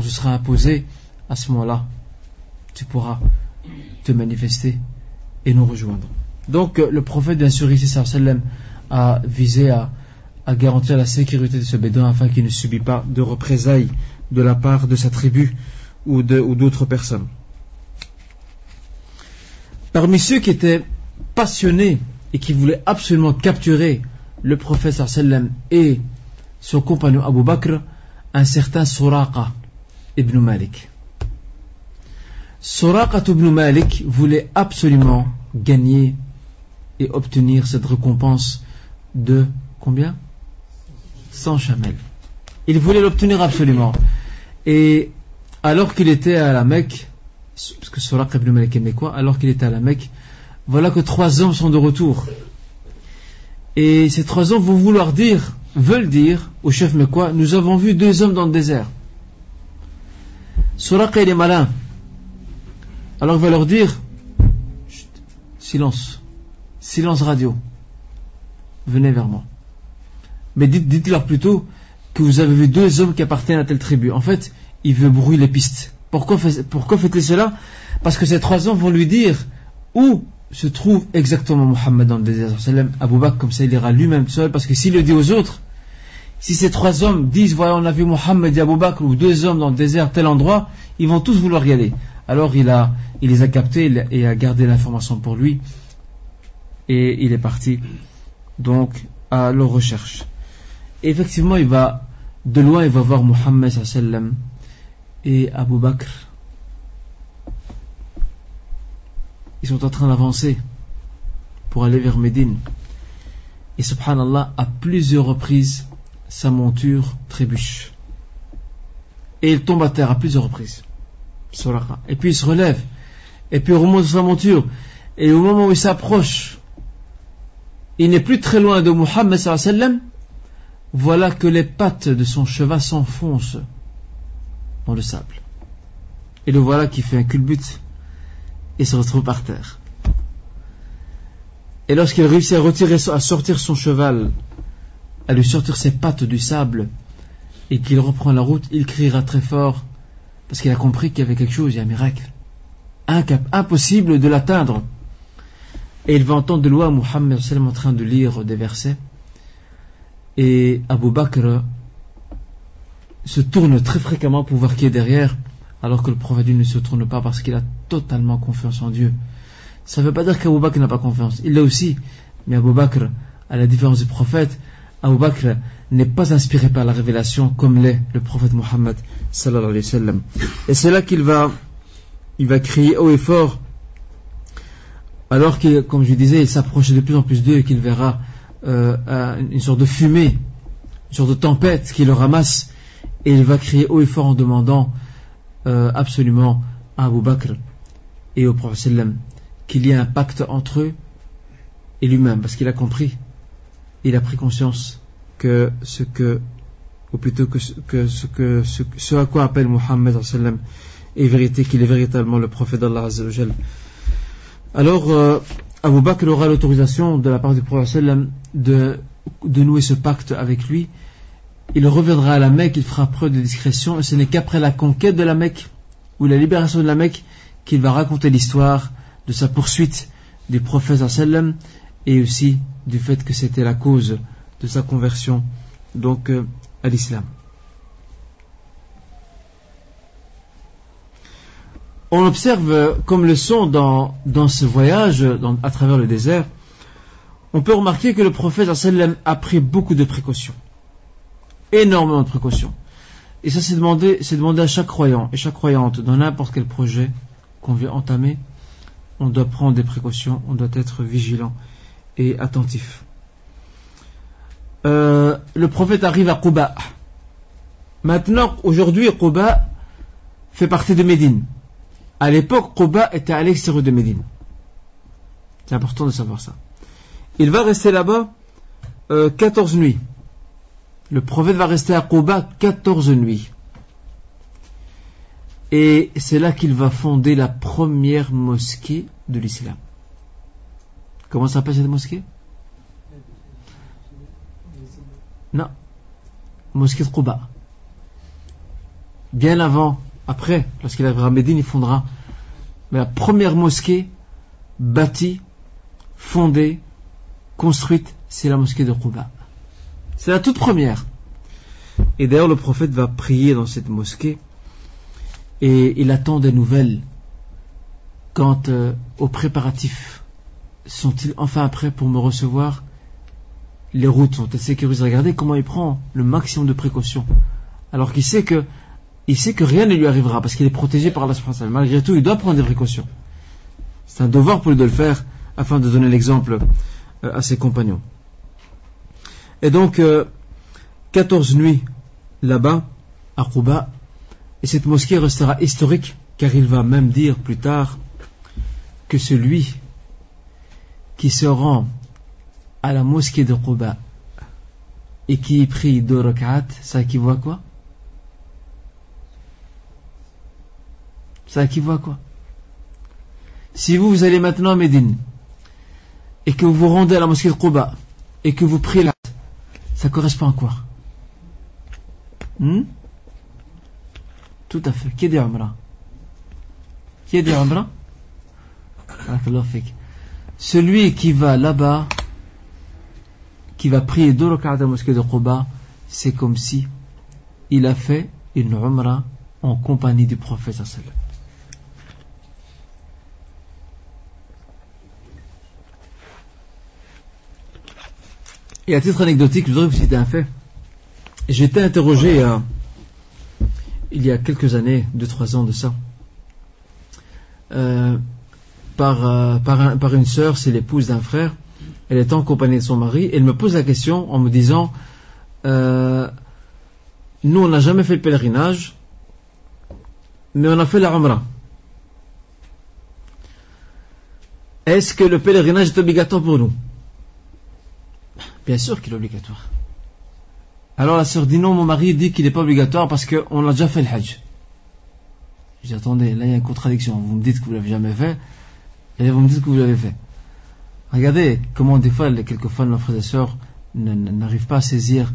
sera imposé, à ce moment-là, tu pourras te manifester et nous rejoindre. Donc, le prophète, bien sûr, ici, sallam, a visé à garantir la sécurité de ce bédouin afin qu'il ne subit pas de représailles de la part de sa tribu ou d'autres personnes. Parmi ceux qui étaient passionnés et qui voulaient absolument capturer le prophète sallam et son compagnon Abu Bakr, un certain Suraqa ibn Malik. Suraqa ibn Malik voulait absolument gagner et obtenir cette récompense de combien? 100 chamels. Il voulait l'obtenir absolument. Et alors qu'il était à la Mecque, parce que Suraqa ibn Malik est mécois, alors qu'il était à la Mecque, voilà que 3 hommes sont de retour. Et ces 3 hommes veulent dire au chef mécois, nous avons vu 2 hommes dans le désert. Suraqa il est malin. Alors il va leur dire, chut, silence radio, venez vers moi. Mais dites-leur plutôt que vous avez vu 2 hommes qui appartiennent à telle tribu. En fait, il veut brouiller les pistes. Pourquoi faites-il cela? Parce que ces 3 hommes vont lui dire où se trouve exactement Muhammad dans le désert. Abu Bakr, comme ça, il ira lui-même seul, parce que s'il le dit aux autres, si ces 3 hommes disent, voilà, on a vu Muhammad et Abu Bakr, ou 2 hommes dans le désert, tel endroit, ils vont tous vouloir y aller. Alors il les a captés et a gardé l'information pour lui, et il est parti donc à leur recherche. Et effectivement, de loin, il va voir Muhammad sallam et Abu Bakr. ils sont en train d'avancer pour aller vers Médine. Et subhanallah, à plusieurs reprises, sa monture trébuche. Et il tombe à terre à plusieurs reprises. Et puis il se relève. Et puis il remonte sur sa monture. Et au moment où il s'approche, il n'est plus très loin de Muhammad sallallahu alayhi wa sallam. Voilà que les pattes de son cheval s'enfoncent dans le sable. Et le voilà qui fait un culbute et se retrouve par terre. Et lorsqu'il réussit à sortir son cheval, à lui sortir ses pattes du sable, et qu'il reprend la route, il criera très fort, parce qu'il a compris qu'il y avait quelque chose, il y a un miracle. Impossible de l'atteindre. Et il va entendre de loin Muhammad en train de lire des versets. Et Abu Bakr se tourne très fréquemment pour voir qui est derrière, alors que le prophète ne se tourne pas parce qu'il a totalement confiance en Dieu. Ça ne veut pas dire qu'Abu Bakr n'a pas confiance, il l'a aussi, mais Abu Bakr, à la différence du prophète, Abu Bakr n'est pas inspiré par la révélation comme l'est le prophète Muhammad sallallahu alayhi wa sallam. Et c'est là qu'il va crier haut et fort, alors qu'il, comme je disais, il s'approche de plus en plus d'eux et qu'il verra une sorte de fumée, une sorte de tempête qui le ramasse, et il va crier haut et fort en demandant absolument à Abu Bakr et au prophète sallam qu'il y ait un pacte entre eux et lui-même, parce qu'il a compris, il a pris conscience que ce à quoi appelle Muhammad sallam est vérité, qu'il est véritablement le prophète d'Allah azza wa jal. Alors Abu Bakr aura l'autorisation de la part du prophète sallam de nouer ce pacte avec lui. Il reviendra à la Mecque, il fera preuve de discrétion, et ce n'est qu'après la conquête de la Mecque ou la libération de la Mecque qu'il va raconter l'histoire de sa poursuite du prophète sallam et aussi du fait que c'était la cause de sa conversion donc à l'islam. On observe comme leçon dans ce voyage à travers le désert, on peut remarquer que le prophète sallam a pris beaucoup de précautions, énormément de précautions, et ça c'est demandé à chaque croyant et chaque croyante dans n'importe quel projet qu'on veut entamer. On doit prendre des précautions, on doit être vigilant et attentif. Le prophète arrive à Quba. Maintenant, aujourd'hui, Quba fait partie de Médine. À l'époque, Quba était à l'extérieur de Médine. C'est important de savoir ça. Il va rester là-bas 14 nuits. Le prophète va rester à Quba 14 nuits. Et c'est là qu'il va fonder la première mosquée de l'islam. Comment s'appelle cette mosquée? Non. Mosquée de Quba. Bien avant, après, lorsqu'il arrivera à Médine, il fondera. Mais la première mosquée bâtie, fondée, construite, c'est la mosquée de Quba. C'est la toute première. Et d'ailleurs, le prophète va prier dans cette mosquée. Et il attend des nouvelles quant aux préparatifs. Sont-ils enfin prêts pour me recevoir? Les routes sont-elles sécurisées? Regardez comment il prend le maximum de précautions. Alors qu'il sait que rien ne lui arrivera parce qu'il est protégé par Allah subhanahu wa ta'ala. Malgré tout, il doit prendre des précautions. C'est un devoir pour lui de le faire afin de donner l'exemple à ses compagnons. Et donc, 14 nuits là-bas, à Quba. Et cette mosquée restera historique, car il va même dire plus tard que celui qui se rend à la mosquée de Quba et qui y prie 2 rak'at, ça équivaut à quoi? Ça équivaut à quoi? Si vous allez maintenant à Médine et que vous vous rendez à la mosquée de Quba et que vous priez là, ça correspond à quoi? Tout à fait. Qui est dit Umrah? Qui est dit Umrah? Celui qui va là-bas, qui va prier 2 rak'at à la mosquée de Quba, c'est comme si il a fait une Umrah en compagnie du prophète sallallahu alayhi wa sallam. Et à titre anecdotique, je voudrais vous citer un fait. J'ai été interrogé il y a quelques années, 2-3 ans de ça, par une sœur, c'est l'épouse d'un frère. Elle est en compagnie de son mari, et elle me pose la question en me disant nous on n'a jamais fait le pèlerinage, mais on a fait la Umrah. Est-ce que le pèlerinage est obligatoire pour nous? Bien sûr qu'il est obligatoire. Alors la sœur dit non, mon mari dit qu'il n'est pas obligatoire parce qu'on a déjà fait le Hajj. Je dis attendez, là il y a une contradiction. Vous me dites que vous l'avez jamais fait, et vous me dites que vous l'avez fait. Regardez comment des fois, quelquefois nos frères et sœurs n'arrivent pas à saisir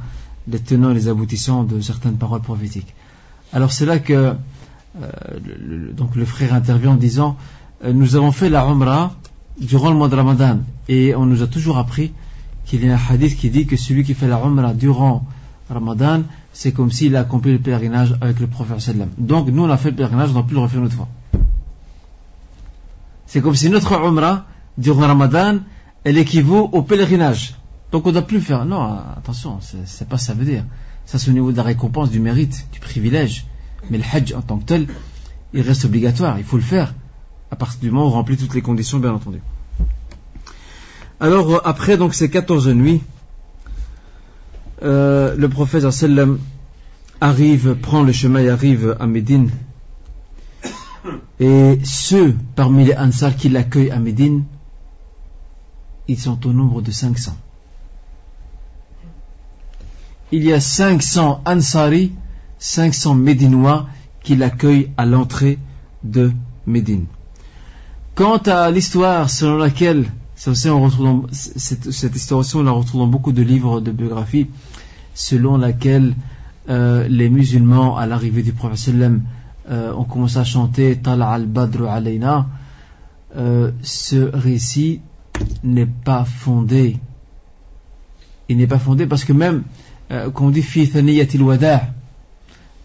les tenants et les aboutissants de certaines paroles prophétiques. Alors c'est là que donc le frère intervient en disant nous avons fait la Umrah durant le mois de Ramadan, et on nous a toujours appris qu'il y a un hadith qui dit que celui qui fait la Umrah durant Ramadan, c'est comme s'il a accompli le pèlerinage avec le prophète sallam. Donc nous on a fait le pèlerinage, on n'a plus le refaire une autre fois. C'est comme si notre Umrah durant Ramadan, elle équivaut au pèlerinage. Donc on ne doit plus le faire. Non, attention, c'est pas ça veut dire. Ça c'est au niveau de la récompense, du mérite, du privilège. Mais le Hajj en tant que tel, il reste obligatoire, il faut le faire. À partir du moment où on remplit toutes les conditions, bien entendu. Alors, après donc ces 14 nuits, le prophète sallam prend le chemin et arrive à Médine. Et ceux parmi les Ansar qui l'accueillent à Médine, ils sont au nombre de 500. Il y a 500 Ansari, 500 Médinois qui l'accueillent à l'entrée de Médine. Quant à l'histoire selon laquelle, ça aussi on retrouve cette histoire aussi on la retrouve dans beaucoup de livres de biographie, selon laquelle les musulmans à l'arrivée du prophète sallam ont commencé à chanter Tala al-Badru alayna. Ce récit n'est pas fondé. Il n'est pas fondé parce que même quand on dit fi thaniyatil wada'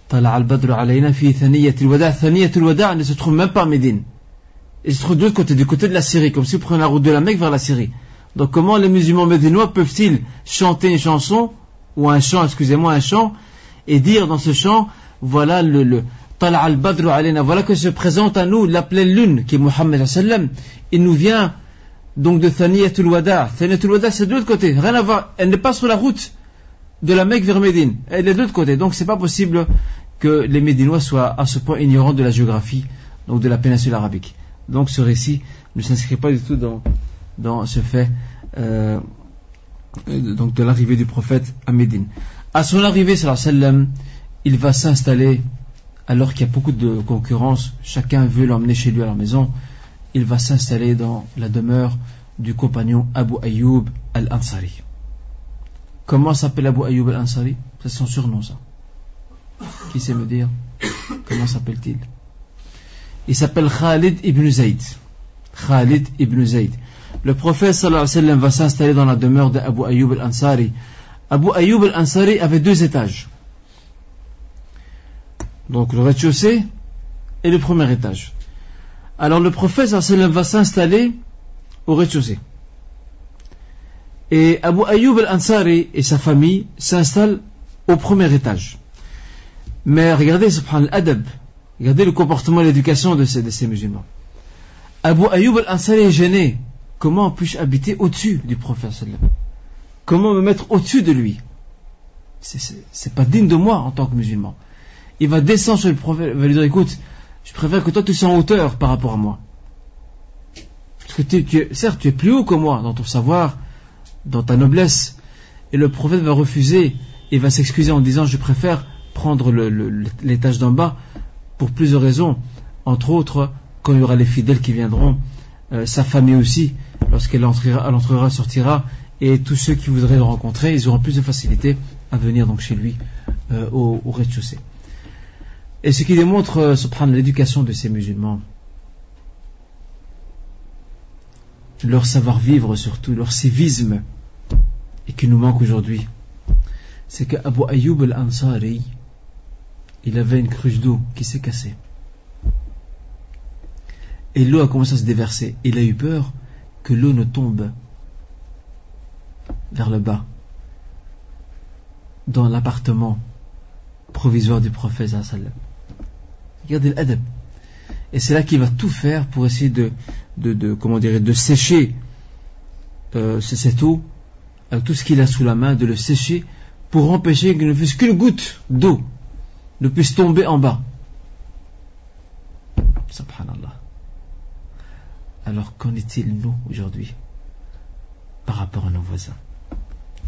Tala al-Badru alayna fi thaniyatil wada', thaniyatil wada' ne se trouve même pas à Médine. Il se trouve de l'autre côté, du côté de la Syrie, comme si vous preniez la route de la Mecque vers la Syrie. Donc comment les musulmans médinois peuvent-ils chanter une chanson, ou un chant, et dire dans ce chant, voilà le Tala al-Badru alayna, voilà que se présente à nous la pleine lune, qui est Muhammad sallam. Il nous vient donc de Thaniyatul Wada'. Thaniyatul Wada' c'est de l'autre côté, rien à voir, elle n'est pas sur la route de la Mecque vers Médine, elle est de l'autre côté. Donc c'est pas possible que les Médinois soient à ce point ignorants de la géographie, donc de la péninsule arabique. Donc ce récit ne s'inscrit pas du tout dans ce fait donc de l'arrivée du prophète à Médine. À son arrivée, sallallahu alayhi wa sallam, il va s'installer alors qu'il y a beaucoup de concurrence, chacun veut l'emmener chez lui à la maison. Il va s'installer dans la demeure du compagnon Abu Ayyub al-Ansari. Comment s'appelle Abu Ayyub al-Ansari? C'est son surnom, ça. Qui sait me dire? Comment s'appelle-t-il? Il s'appelle Khalid ibn Zayd. Khalid ibn Zayd. Le prophète sallallahu alayhi wa sallam va s'installer dans la demeure d'Abu Ayyub al-Ansari. Abu Ayyub al-Ansari avait 2 étages. Donc le rez-de-chaussée et le premier étage. Alors le prophète sallallahu alayhi wa sallam va s'installer au rez-de-chaussée. Et Abu Ayyub al-Ansari et sa famille s'installent au premier étage. Mais regardez, subhanallah, l'adab. Regardez le comportement et l'éducation de ces musulmans. Abu Ayyub al-Ansari est gêné. Comment puis-je habiter au-dessus du prophète sallam? Comment me mettre au-dessus de lui? C'est pas digne de moi en tant que musulman. Il va descendre sur le prophète, il va lui dire écoute, je préfère que toi tu sois en hauteur par rapport à moi. Parce que certes tu es plus haut que moi dans ton savoir, dans ta noblesse. Et le prophète va refuser et va s'excuser en disant je préfère prendre l'étage d'en bas pour plusieurs raisons. Entre autres, quand il y aura les fidèles qui viendront, sa famille aussi, lorsqu'elle entrera, sortira, et tous ceux qui voudraient le rencontrer, ils auront plus de facilité à venir donc chez lui au rez-de-chaussée. Et ce qui démontre subhanallah, l'éducation de ces musulmans, leur savoir-vivre surtout, leur civisme, et qui nous manque aujourd'hui, c'est qu'Abu Ayyub al-Ansari, il avait une cruche d'eau qui s'est cassée. Et l'eau a commencé à se déverser. Il a eu peur que l'eau ne tombe vers le bas, dans l'appartement provisoire du prophète sallallahu alayhi wa sallam. Regardez l'adab. Et c'est là qu'il va tout faire pour essayer de sécher cette eau avec tout ce qu'il a sous la main, de le sécher pour empêcher qu'il ne fasse qu'une goutte d'eau ne puisse tomber en bas. Subhanallah. Alors qu'en est-il nous aujourd'hui par rapport à nos voisins?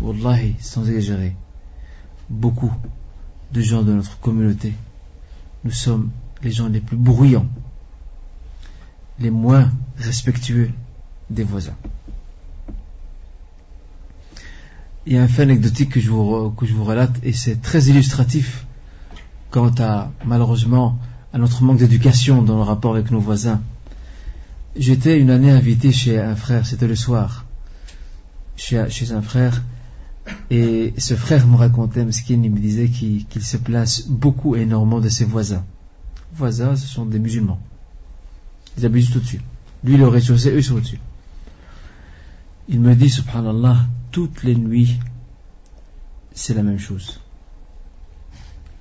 Wallahi, sans exagérer, beaucoup de gens de notre communauté, nous sommes les gens les plus bruyants, les moins respectueux des voisins. Il y a un fait anecdotique que je vous relate, et c'est très illustratif quant à, malheureusement, à notre manque d'éducation dans le rapport avec nos voisins. J'étais une année invité chez un frère, c'était le soir, chez un frère, et ce frère me racontait, mesquine, il me disait qu'il se place beaucoup énormément de ses voisins. Voisins, ce sont des musulmans. Ils habitent juste au-dessus. Lui, il est au rez-de-chaussée, eux sont au-dessus. Il me dit, subhanallah, toutes les nuits, c'est la même chose.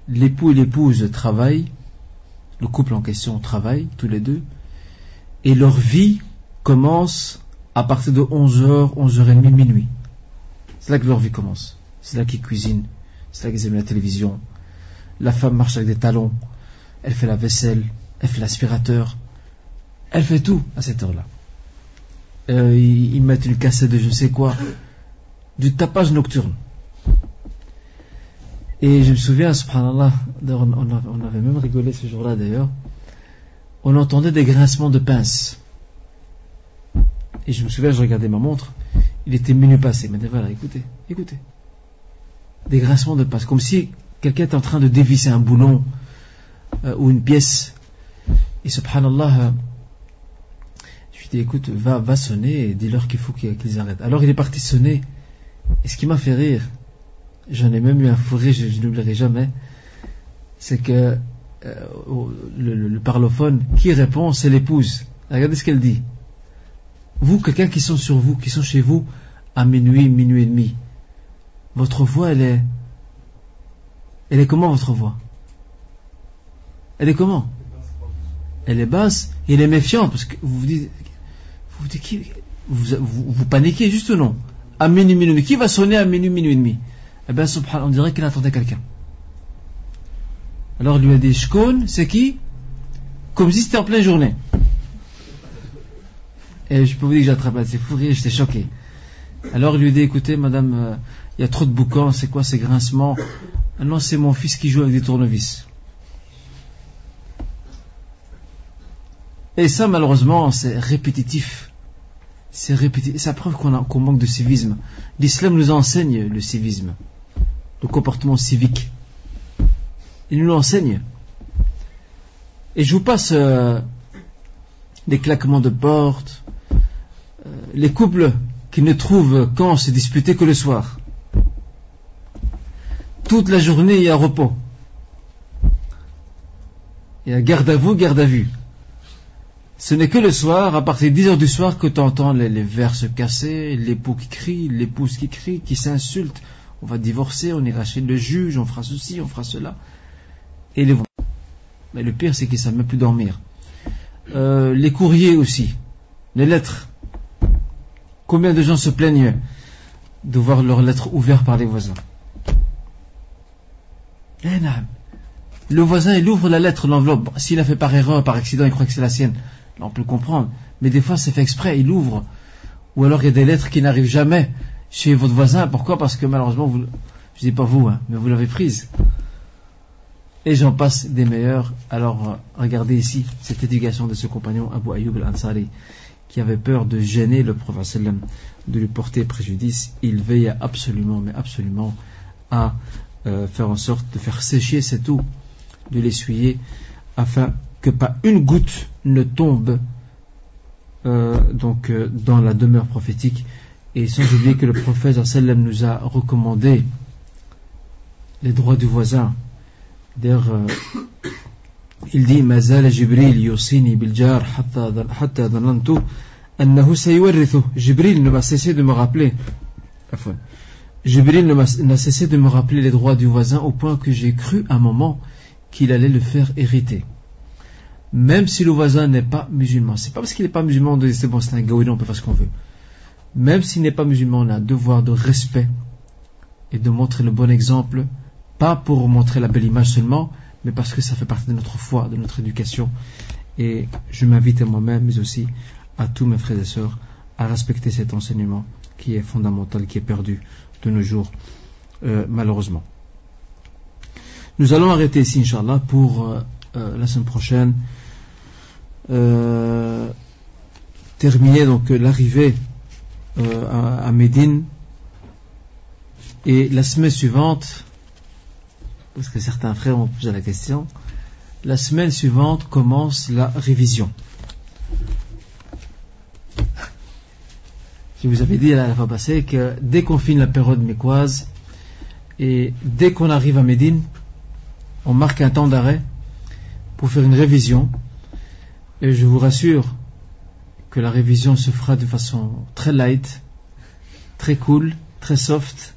L'époux et l'épouse travaillent, le couple en question travaille, tous les deux, et leur vie commence à partir de 11h, 11h30, minuit. C'est là que leur vie commence. C'est là qu'ils cuisinent, c'est là qu'ils aiment la télévision. La femme marche avec des talons, elle fait la vaisselle, elle fait l'aspirateur, elle fait tout à cette heure-là. Ils mettent une cassette de je sais quoi, du tapage nocturne. Et je me souviens, subhanallah, on avait même rigolé ce jour-là d'ailleurs, on entendait des grincements de pinces. Et je me souviens, je regardais ma montre, il était minuit passé. Il m'a dit, voilà, écoutez. Des grincements de pinces, comme si quelqu'un était en train de dévisser un boulon ou une pièce. Et subhanallah, je lui ai dit, écoute, va sonner et dis-leur qu'il faut qu'ils arrêtent. Alors il est parti sonner, et ce qui m'a fait rire, j'en ai même eu un fou rire, je n'oublierai jamais, c'est que le parlophone, qui répond, c'est l'épouse. Regardez ce qu'elle dit. Vous, quelqu'un qui sont sur vous, qui sont chez vous à minuit, minuit et demi, votre voix, elle est comment, votre voix? Elle est comment? Elle est basse et elle est méfiante, parce que vous paniquez, juste ou non? À minuit, minuit et demi. Qui va sonner à minuit, minuit et demi? Eh bien, subhanallah, on dirait qu'elle attendait quelqu'un. Alors, il lui a dit, Shkon, c'est qui? Comme si c'était en pleine journée. Et je peux vous dire que j'ai attrapé ces fous rires, j'étais choqué. Alors il lui dit, écoutez madame, il y a trop de boucans, c'est quoi ces grincements? Ah non, c'est mon fils qui joue avec des tournevis. Et ça, malheureusement, c'est répétitif. C'est la preuve qu'on manque de civisme. L'islam nous enseigne le civisme, le comportement civique. Il nous l'enseigne. Et je vous passe des claquements de porte, les couples qui ne trouvent quand se disputer que le soir. Toute la journée, il y a repos. Il y a garde à vous, garde à vue. Ce n'est que le soir, à partir de 10h du soir, que tu entends les verres se casser, l'époux qui crie, l'épouse qui crie, qui s'insulte. On va divorcer, on ira chez le juge, on fera ceci, on fera cela. Et mais le pire, c'est qu'ils ne savent même plus dormir. Les courriers aussi, les lettres. Combien de gens se plaignent de voir leurs lettres ouvertes par les voisins? Le voisin, il ouvre la lettre, l'enveloppe. S'il a fait par erreur, par accident, il croit que c'est la sienne. Là, on peut le comprendre. Mais des fois, c'est fait exprès, il ouvre. Ou alors, il y a des lettres qui n'arrivent jamais chez votre voisin. Pourquoi? Parce que malheureusement, je dis pas vous, mais vous l'avez prise. Et j'en passe des meilleurs. Alors, regardez ici, cette éducation de ce compagnon, Abu Ayyub al-Ansari, qui avait peur de gêner le prophète sallam, de lui porter préjudice. Il veille absolument, mais absolument, à faire en sorte de faire sécher cette eau, de l'essuyer, afin que pas une goutte ne tombe dans la demeure prophétique. Et sans oublier que le prophète sallam nous a recommandé les droits du voisin. D'ailleurs, il dit Mazal Jibril yusini bil jar hatta dhanantu annahu sayuwarrithu. Jibril ne m'a cessé de me rappeler n'a cessé de me rappeler les droits du voisin, au point que j'ai cru un moment qu'il allait le faire hériter. même si le voisin n'est pas musulman. C'est pas parce qu'il n'est pas musulman, on dit c'est bon, c'est un gaouïd, on peut faire ce qu'on veut. Même s'il n'est pas musulman, on a un devoir de respect et de montrer le bon exemple, pas pour montrer la belle image seulement, mais parce que ça fait partie de notre foi, de notre éducation. Et je m'invite à moi-même, mais aussi à tous mes frères et sœurs, à respecter cet enseignement qui est fondamental, qui est perdu de nos jours, malheureusement. Nous allons arrêter ici, Inch'Allah, pour la semaine prochaine, terminer donc l'arrivée à Médine, et la semaine suivante, parce que certains frères m'ont posé la question, la semaine suivante commence la révision. Je vous avais dit la fois passée que dès qu'on finit la période mécoise et dès qu'on arrive à Médine, on marque un temps d'arrêt pour faire une révision, et je vous rassure que la révision se fera de façon très light, très cool, très soft.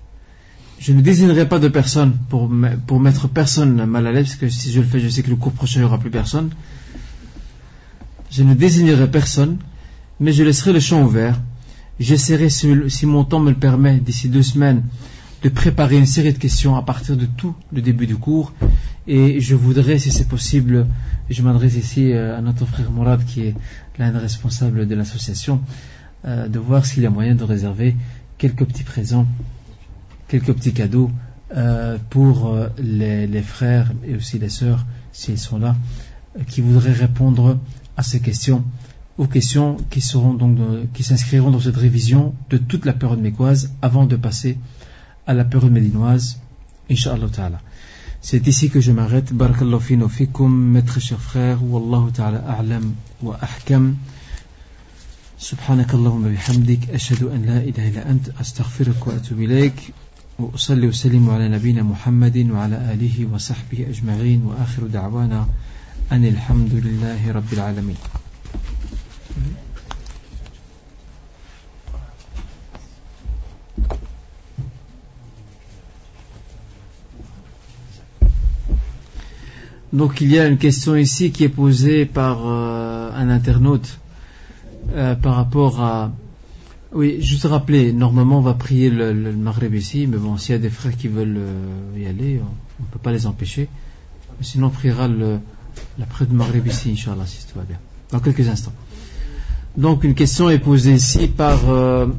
Je ne désignerai pas de personne pour mettre personne mal à l'aise, parce que si je le fais, je sais que le cours prochain il n'y aura plus personne. Je ne désignerai personne, mais je laisserai le champ ouvert. J'essaierai, si mon temps me le permet, d'ici 2 semaines, de préparer une série de questions à partir de tout le début du cours. Et je voudrais, si c'est possible, je m'adresse ici à notre frère Mourad, qui est l'un des responsables de l'association, de voir s'il y a moyen de réserver quelques petits présents, quelques petits cadeaux pour les frères et aussi les sœurs, s'ils sont là, qui voudraient répondre à ces questions, aux questions qui seront donc qui s'inscriront dans cette révision de toute la période mécoise avant de passer à la période médinoise, Inch'Allah Ta'ala. C'est ici que je m'arrête. Barakallahu fina wa fikum, mes très chers frères. Wallahu ta'ala a'lam wa ahkam. Subhanakallahumma bihamdik, ashhadu an la ilaha illa ant, astaghfiruka wa atubu ilayk. وأصلي وسلم على نبينا محمد وعلى آله وصحبه أجمعين وآخر دعوانا أن الحمد لله رب العالمين. Donc il y a une question ici qui est posée par un internaute par rapport à... Oui, juste rappeler, normalement on va prier le Maghrib ici, mais bon, s'il y a des frères qui veulent y aller, on ne peut pas les empêcher. Sinon on priera la prière de Maghrib ici, Inch'Allah, si tout va bien, dans quelques instants. Donc une question est posée ici par un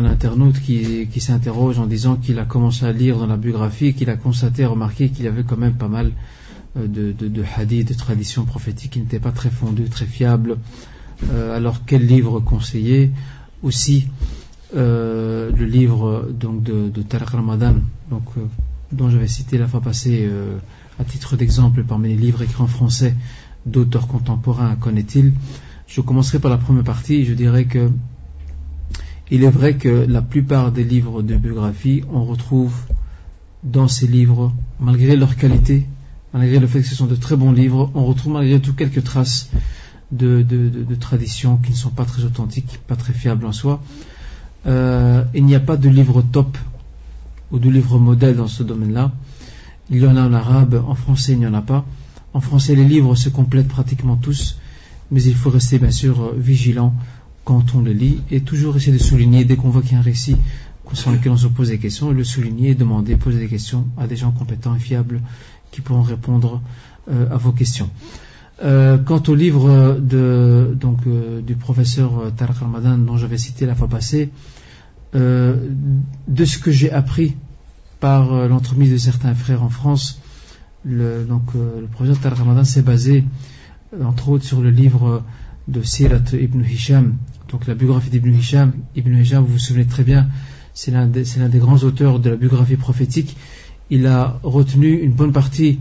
internaute qui s'interroge en disant qu'il a commencé à lire dans la biographie, qu'il a constaté, remarqué qu'il y avait quand même pas mal de hadiths, de traditions prophétiques qui n'étaient pas très fondues, très fiables. Alors quel livre conseiller? Aussi le livre donc de Tariq Ramadan, donc dont j'avais cité la fois passée à titre d'exemple parmi les livres écrits en français d'auteurs contemporains, connaît-il? Je commencerai par la première partie. Je dirais que il est vrai que la plupart des livres de biographie, on retrouve dans ces livres, malgré leur qualité, malgré le fait que ce sont de très bons livres, on retrouve malgré tout quelques traces de traditions qui ne sont pas très authentiques, pas très fiables en soi. Il n'y a pas de livre top ou de livre modèle dans ce domaine-là. Il y en a en arabe, en français il n'y en a pas. En français les livres se complètent pratiquement tous, mais il faut rester bien sûr vigilant quand on le lit et toujours essayer de souligner dès qu'on voit qu'il y a un récit sur lequel on se pose des questions, le souligner, demander, poser des questions à des gens compétents et fiables qui pourront répondre à vos questions. Quant au livre du professeur Tariq Ramadan dont j'avais cité la fois passée, de ce que j'ai appris par l'entremise de certains frères en France, le professeur Tariq Ramadan s'est basé entre autres sur le livre de Sirat Ibn Hisham, donc la biographie d'Ibn Hisham. Ibn Hisham, vous vous souvenez très bien, c'est l'un des grands auteurs de la biographie prophétique. Il a retenu une bonne partie,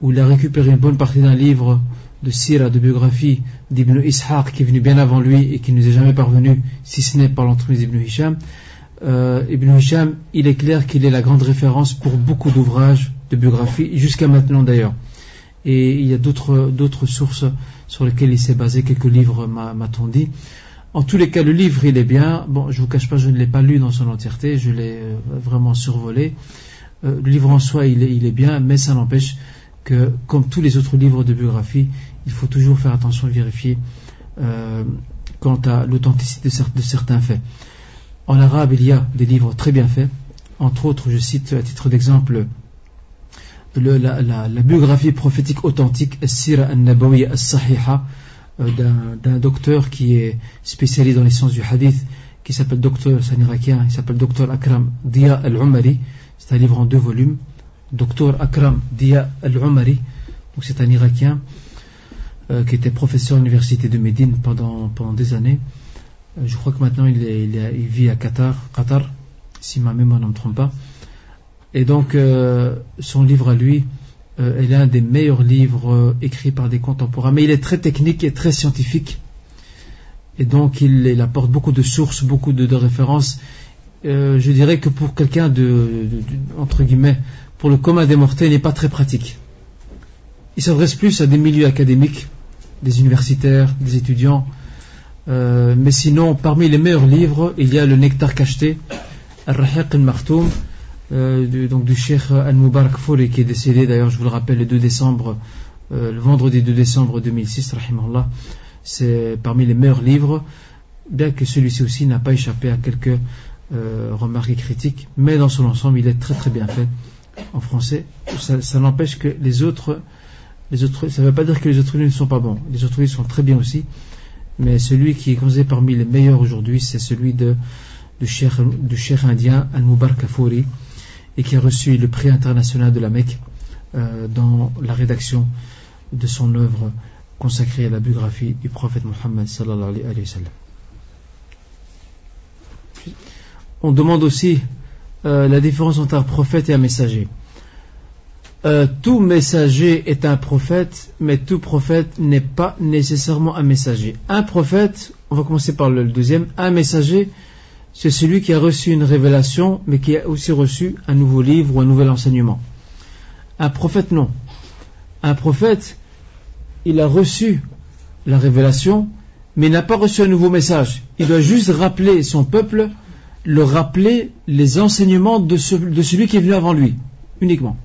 ou il a récupéré une bonne partie d'un livre de Sira, de biographie d'Ibn Ishaq qui est venu bien avant lui et qui ne nous est jamais parvenu si ce n'est par l'entremise d'Ibn Hisham. Ibn Hisham, il est clair qu'il est la grande référence pour beaucoup d'ouvrages de biographie, jusqu'à maintenant d'ailleurs. Et il y a d'autres sources sur lesquelles il s'est basé, quelques livres m'a-t-on dit. En tous les cas, le livre il est bien. Bon, je vous cache pas, je ne l'ai pas lu dans son entièreté, je l'ai vraiment survolé. Le livre en soi il est bien, mais ça n'empêche que, comme tous les autres livres de biographie, il faut toujours faire attention et vérifier quant à l'authenticité de certains faits. En arabe, il y a des livres très bien faits. Entre autres, je cite à titre d'exemple la biographie prophétique authentique, As-Sira An-Nabawiyya As-Sahiha, d'un docteur qui est spécialisé dans les sciences du hadith, qui s'appelle docteur, c'est un irakien, il s'appelle docteur Akram Dia Al-Umari. C'est un livre en 2 volumes. Docteur Akram Dia Al-Umari, donc c'est un irakien qui était professeur à l'université de Médine pendant des années. Je crois que maintenant il vit à Qatar, si ma mémoire ne me trompe pas. Et donc son livre à lui est l'un des meilleurs livres écrits par des contemporains, mais il est très technique et très scientifique, et donc il apporte beaucoup de sources, beaucoup de références. Je dirais que pour quelqu'un entre guillemets, pour le commun des mortels, il n'est pas très pratique. Il s'adresse plus à des milieux académiques, des universitaires, des étudiants, mais sinon parmi les meilleurs livres il y a le Nectar cacheté, Al-Rahiq al-Makhtoum, donc du Cheikh Al-Mubarak Fouri, qui est décédé d'ailleurs, je vous le rappelle, le vendredi 2 décembre 2006, rahimahullah. C'est parmi les meilleurs livres, bien que celui-ci aussi n'a pas échappé à quelques remarques critiques, mais dans son ensemble il est très très bien fait en français. Ça n'empêche que les autres, ça ne veut pas dire que les autres livres ne sont pas bons, les autres livres sont très bien aussi, mais celui qui est considéré parmi les meilleurs aujourd'hui, c'est celui du cheikh indien Al-Mubarak Fouri, et qui a reçu le prix international de la Mecque dans la rédaction de son œuvre consacrée à la biographie du prophète Mohammed sallallahu alayhi wa sallam. On demande aussi la différence entre un prophète et un messager. Tout messager est un prophète, mais tout prophète n'est pas nécessairement un messager. Un prophète, on va commencer par le deuxième, un messager, c'est celui qui a reçu une révélation, mais qui a aussi reçu un nouveau livre ou un nouvel enseignement. Un prophète, non. Un prophète, il a reçu la révélation, mais il n'a pas reçu un nouveau message. Il doit juste rappeler son peuple, le rappeler les enseignements de celui qui est venu avant lui, uniquement.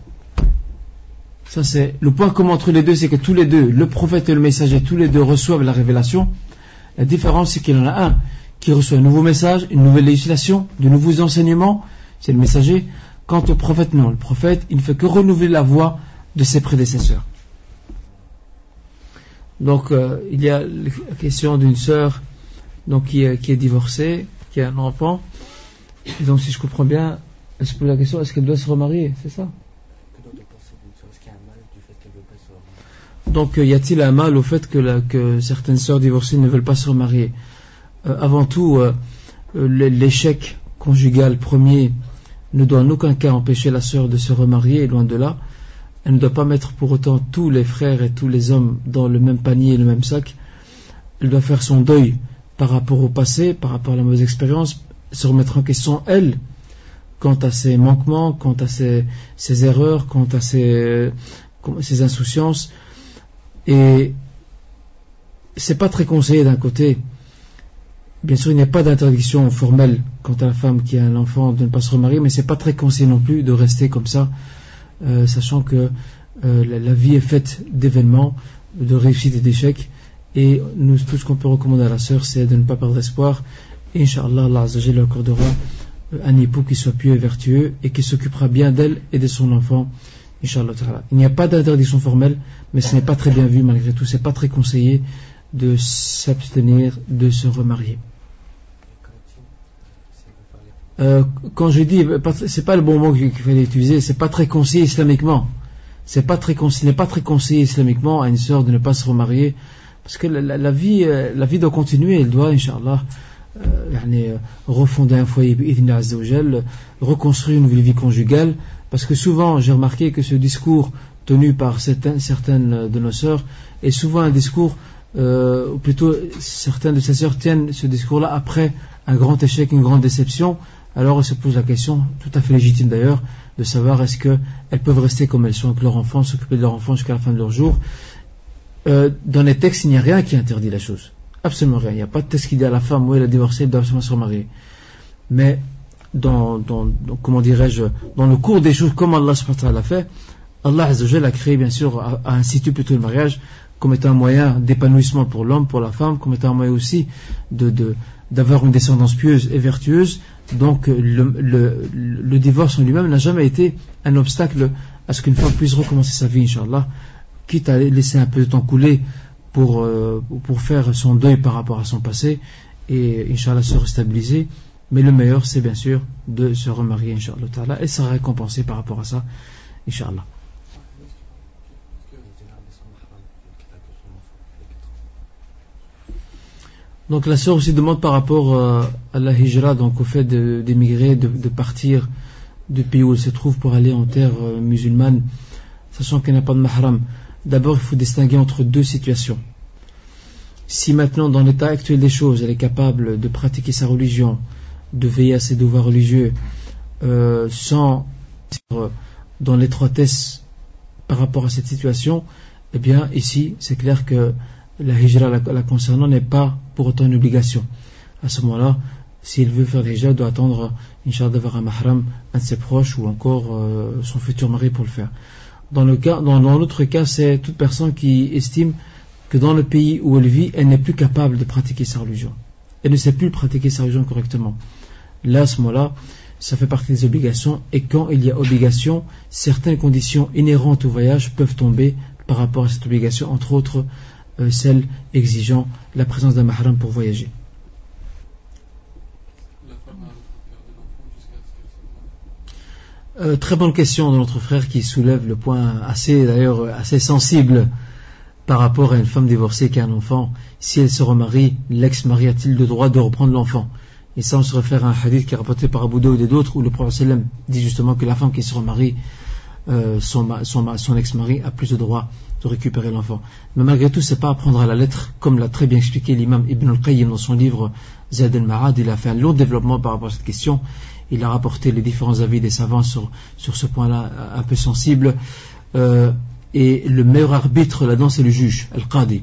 Ça, c'est le point commun entre les deux, c'est que tous les deux, le prophète et le messager, tous les deux reçoivent la révélation. La différence, c'est qu'il y en a un qui reçoit un nouveau message, une nouvelle législation, de nouveaux enseignements, c'est le messager. Quant au prophète, non. Le prophète, il ne fait que renouveler la voix de ses prédécesseurs. Donc, il y a la question d'une sœur donc, qui est divorcée, qui a un enfant. Et donc, si je comprends bien, elle se pose la question, est-ce qu'elle doit se remarier? C'est ça? Donc, y a-t-il un mal au fait que certaines sœurs divorcées ne veulent pas se remarier? Avant tout, l'échec conjugal premier ne doit en aucun cas empêcher la sœur de se remarier, loin de là. Elle ne doit pas mettre pour autant tous les frères et tous les hommes dans le même panier et le même sac. Elle doit faire son deuil par rapport au passé, par rapport à la mauvaise expérience, se remettre en question elle, quant à ses manquements, quant à ses erreurs, quant à ses insouciances. Et c'est pas très conseillé d'un côté. Bien sûr, il n'y a pas d'interdiction formelle quant à la femme qui a un enfant de ne pas se remarier, mais c'est pas très conseillé non plus de rester comme ça, sachant que la vie est faite d'événements, de réussites et d'échecs, et nous, tout ce qu'on peut recommander à la sœur, c'est de ne pas perdre espoir. Et Inch'Allah, Allah Azza wa Jalla lui accordera un époux qui soit pieux et vertueux et qui s'occupera bien d'elle et de son enfant. Inch'Allah ta'ala. Il n'y a pas d'interdiction formelle, mais ce n'est pas très bien vu malgré tout, c'est pas très conseillé de s'abstenir de se remarier. Quand je dis, c'est pas le bon mot qu'il fallait utiliser, c'est pas très conseillé islamiquement. Ce n'est pas très conseillé islamiquement à une sœur de ne pas se remarier, parce que la vie doit continuer, elle doit, Inch'Allah, refonder un foyer, reconstruire une nouvelle vie conjugale, parce que souvent, j'ai remarqué que ce discours tenu par certaines de nos sœurs est souvent un discours, ou plutôt certaines de ces sœurs tiennent ce discours-là après un grand échec, une grande déception. Alors, elles se posent la question, tout à fait légitime d'ailleurs, de savoir est-ce qu'elles peuvent rester comme elles sont avec leur enfant, s'occuper de leur enfant jusqu'à la fin de leur jour. Dans les textes, il n'y a rien qui interdit la chose. Absolument rien. Il n'y a pas de texte qui dit à la femme, oui, elle a divorcé, elle doit absolument se remarier. Mais, comment dirais-je, dans le cours des choses, comme Allah subhanahu wa ta'ala l'a fait, Allah Azza wa Jalla a créé, bien sûr, a institué plutôt le mariage comme étant un moyen d'épanouissement pour l'homme, pour la femme, comme étant un moyen aussi d'avoir une descendance pieuse et vertueuse. Donc le divorce en lui-même n'a jamais été un obstacle à ce qu'une femme puisse recommencer sa vie, Inch'Allah, quitte à laisser un peu de temps couler pour faire son deuil par rapport à son passé et Inch'Allah se restabiliser. Mais le meilleur, c'est bien sûr de se remarier, Inch'Allah, et sera récompensé par rapport à ça, Inch'Allah. Donc la sœur aussi demande par rapport à la hijra, donc au fait d'émigrer, de partir du pays où elle se trouve pour aller en terre musulmane, sachant qu'elle n'a pas de mahram. D'abord, il faut distinguer entre deux situations. Si maintenant, dans l'état actuel des choses, elle est capable de pratiquer sa religion, de veiller à ses devoirs religieux, sans dans l'étroitesse par rapport à cette situation, eh bien ici, c'est clair que la hijra la concernant n'est pas pour autant une obligation. À ce moment-là, s'il veut faire la hijra, il doit attendre, Inch'Allah, d'avoir un mahram, un de ses proches ou encore son futur mari pour le faire. Dans l'autre cas, c'est toute personne qui estime que dans le pays où elle vit, elle n'est plus capable de pratiquer sa religion. Elle ne sait plus pratiquer sa religion correctement. Là, à ce moment-là, ça fait partie des obligations, et quand il y a obligation, certaines conditions inhérentes au voyage peuvent tomber par rapport à cette obligation, entre autres celles exigeant la présence d'un mahram pour voyager. Très bonne question de notre frère qui soulève le point assez sensible par rapport à une femme divorcée qui a un enfant. Si elle se remarie, l'ex-mari a-t-il le droit de reprendre l'enfant? Et ça, on se réfère à un hadith qui est rapporté par Abu Daoud et d'autres, où le prophète sallam dit justement que la femme qui se remarie, son ex-mari a plus de droit de récupérer l'enfant. Mais malgré tout, c'est pas à prendre à la lettre, comme l'a très bien expliqué l'imam Ibn al-Qayyim dans son livre Zad al-Ma'ad. Il a fait un long développement par rapport à cette question. Il a rapporté les différents avis des savants sur ce point-là un peu sensible. Et le meilleur arbitre là-dedans, c'est le juge, al-Qadi.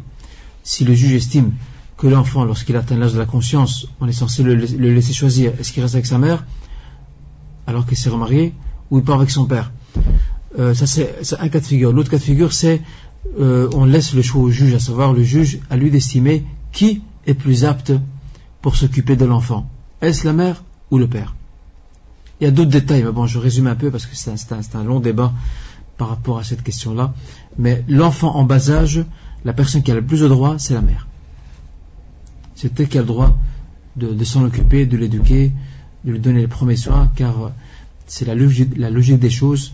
Si le juge estime que l'enfant, lorsqu'il atteint l'âge de la conscience, on est censé le laisser choisir, est-ce qu'il reste avec sa mère alors qu'il s'est remarié, ou il part avec son père. Ça c'est un cas de figure. L'autre cas de figure, c'est on laisse le choix au juge, à savoir le juge à lui d'estimer qui est plus apte pour s'occuper de l'enfant. Est-ce la mère ou le père? Il y a d'autres détails, mais bon, je résume un peu parce que c'est un long débat par rapport à cette question-là. Mais l'enfant en bas âge, la personne qui a le plus de droit, c'est la mère. C'est elle qui a le droit de s'en occuper, de l'éduquer, de lui donner les premiers soins, car c'est la logique des choses.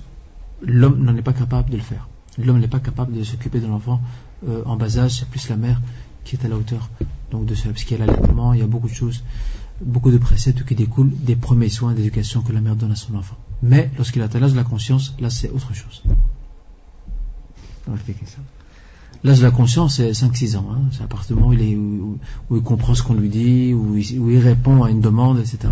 L'homme n'en est pas capable de le faire. L'homme n'est pas capable de s'occuper de l'enfant en bas âge, c'est plus la mère qui est à la hauteur donc de cela, parce qu'il y a l'allaitement, il y a beaucoup de choses, beaucoup de préceptes qui découlent des premiers soins d'éducation que la mère donne à son enfant. Mais lorsqu'il atteint l'âge de la conscience, là c'est autre chose. L'âge de la conscience, c'est 5-6 ans. Hein. C'est à partir du moment où il comprend ce qu'on lui dit, où il répond à une demande, etc.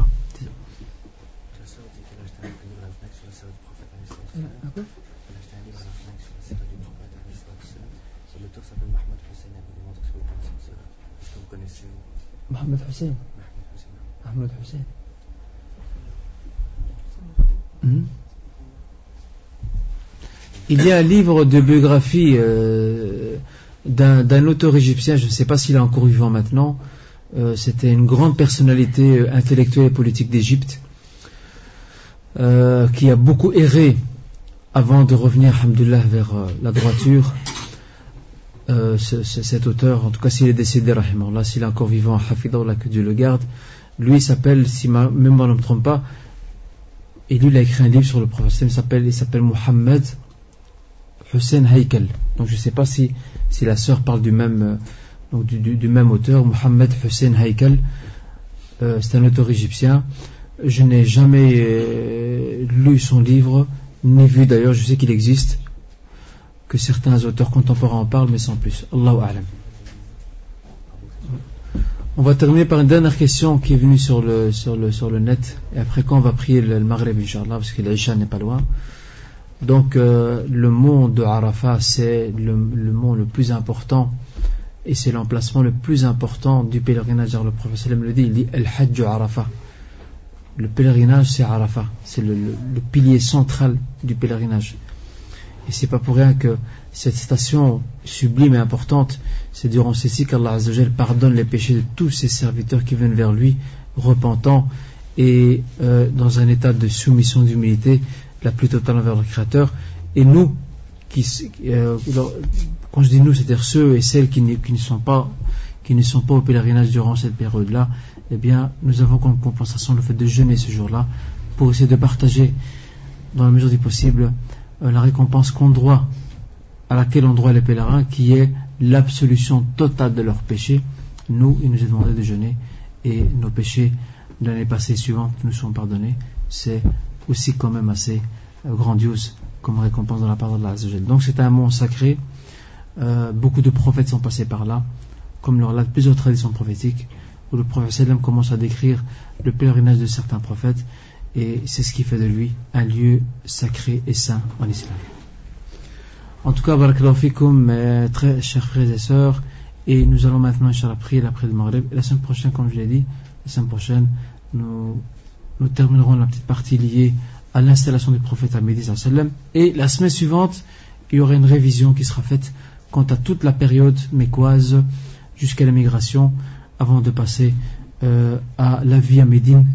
Mohamed Hussein. Ahmed Hussein. Il y a un livre de biographie d'un auteur égyptien, je ne sais pas s'il est encore vivant maintenant. C'était une grande personnalité intellectuelle et politique d'Égypte qui a beaucoup erré avant de revenir, alhamdoulilah, vers la droiture. Cet auteur, en tout cas s'il est décédé, rahimahullah, s'il est encore vivant, hafidahullah, que Dieu le garde, lui il s'appelle, si ma mémoire ne me trompe pas, et lui il a écrit un livre sur le prophète, il s'appelle Mohammed Hussein Haykal. Donc je ne sais pas si la sœur parle du même auteur, Mohammed Hussein Haykal. C'est un auteur égyptien. Je n'ai jamais lu son livre, ni vu d'ailleurs, je sais qu'il existe, que certains auteurs contemporains en parlent, mais sans plus. Allahu a'lam. On va terminer par une dernière question qui est venue sur le net, et après quand on va prier le Maghreb, Inch'Allah, parce que l'Aïcha n'est pas loin. Donc le mont de Arafat, c'est le mont le plus important, et c'est l'emplacement le plus important du pèlerinage. Le prophète sallam le dit, il dit Al-Hajj Arafat. Le pèlerinage, c'est Arafat, c'est le pilier central du pèlerinage. Et c'est pas pour rien que cette station sublime et importante, c'est durant ceci qu'Allah Azza wa Jal pardonne les péchés de tous ses serviteurs qui viennent vers lui, repentants et dans un état de soumission, d'humilité la plus totale envers le Créateur. Et nous, quand je dis nous, c'est-à-dire ceux et celles qui ne sont pas au pèlerinage durant cette période-là, eh bien, nous avons comme compensation le fait de jeûner ce jour-là pour essayer de partager, dans la mesure du possible, la récompense à laquelle ont droit les pèlerins, qui est l'absolution totale de leurs péchés. Nous, il nous est demandé de jeûner et nos péchés de l'année passée et suivante nous sont pardonnés. C'est aussi quand même assez grandiose comme récompense dans la parole d'Allah Azza wa Jal. Donc c'est un mont sacré. Beaucoup de prophètes sont passés par là, comme le relatent plusieurs traditions prophétiques, où le prophète sallam commence à décrire le pèlerinage de certains prophètes, et c'est ce qui fait de lui un lieu sacré et saint en islam. En tout cas, barakallahu fikum, mes très chers frères et sœurs, et nous allons maintenant, Inch'Allah, prier l'après le Maghrib. Et la semaine prochaine, comme je l'ai dit, la semaine prochaine, nous terminerons la petite partie liée à l'installation du prophète à Médine, et la semaine suivante, il y aura une révision qui sera faite quant à toute la période mécoise jusqu'à l'émigration, avant de passer à la vie à Médine.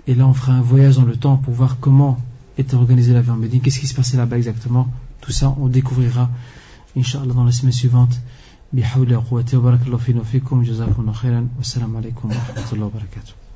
Et là on fera un voyage dans le temps pour voir comment était organisée la vie en Médine, qu'est-ce qui se passait là-bas exactement. Tout ça on découvrira Inch'Allah dans la semaine suivante. Bihawli wa quwwati wa barakallahu fina wa fikum, jazakumullahu khairan, wassalamu alaikum wa rahmatullahi wa barakatuh.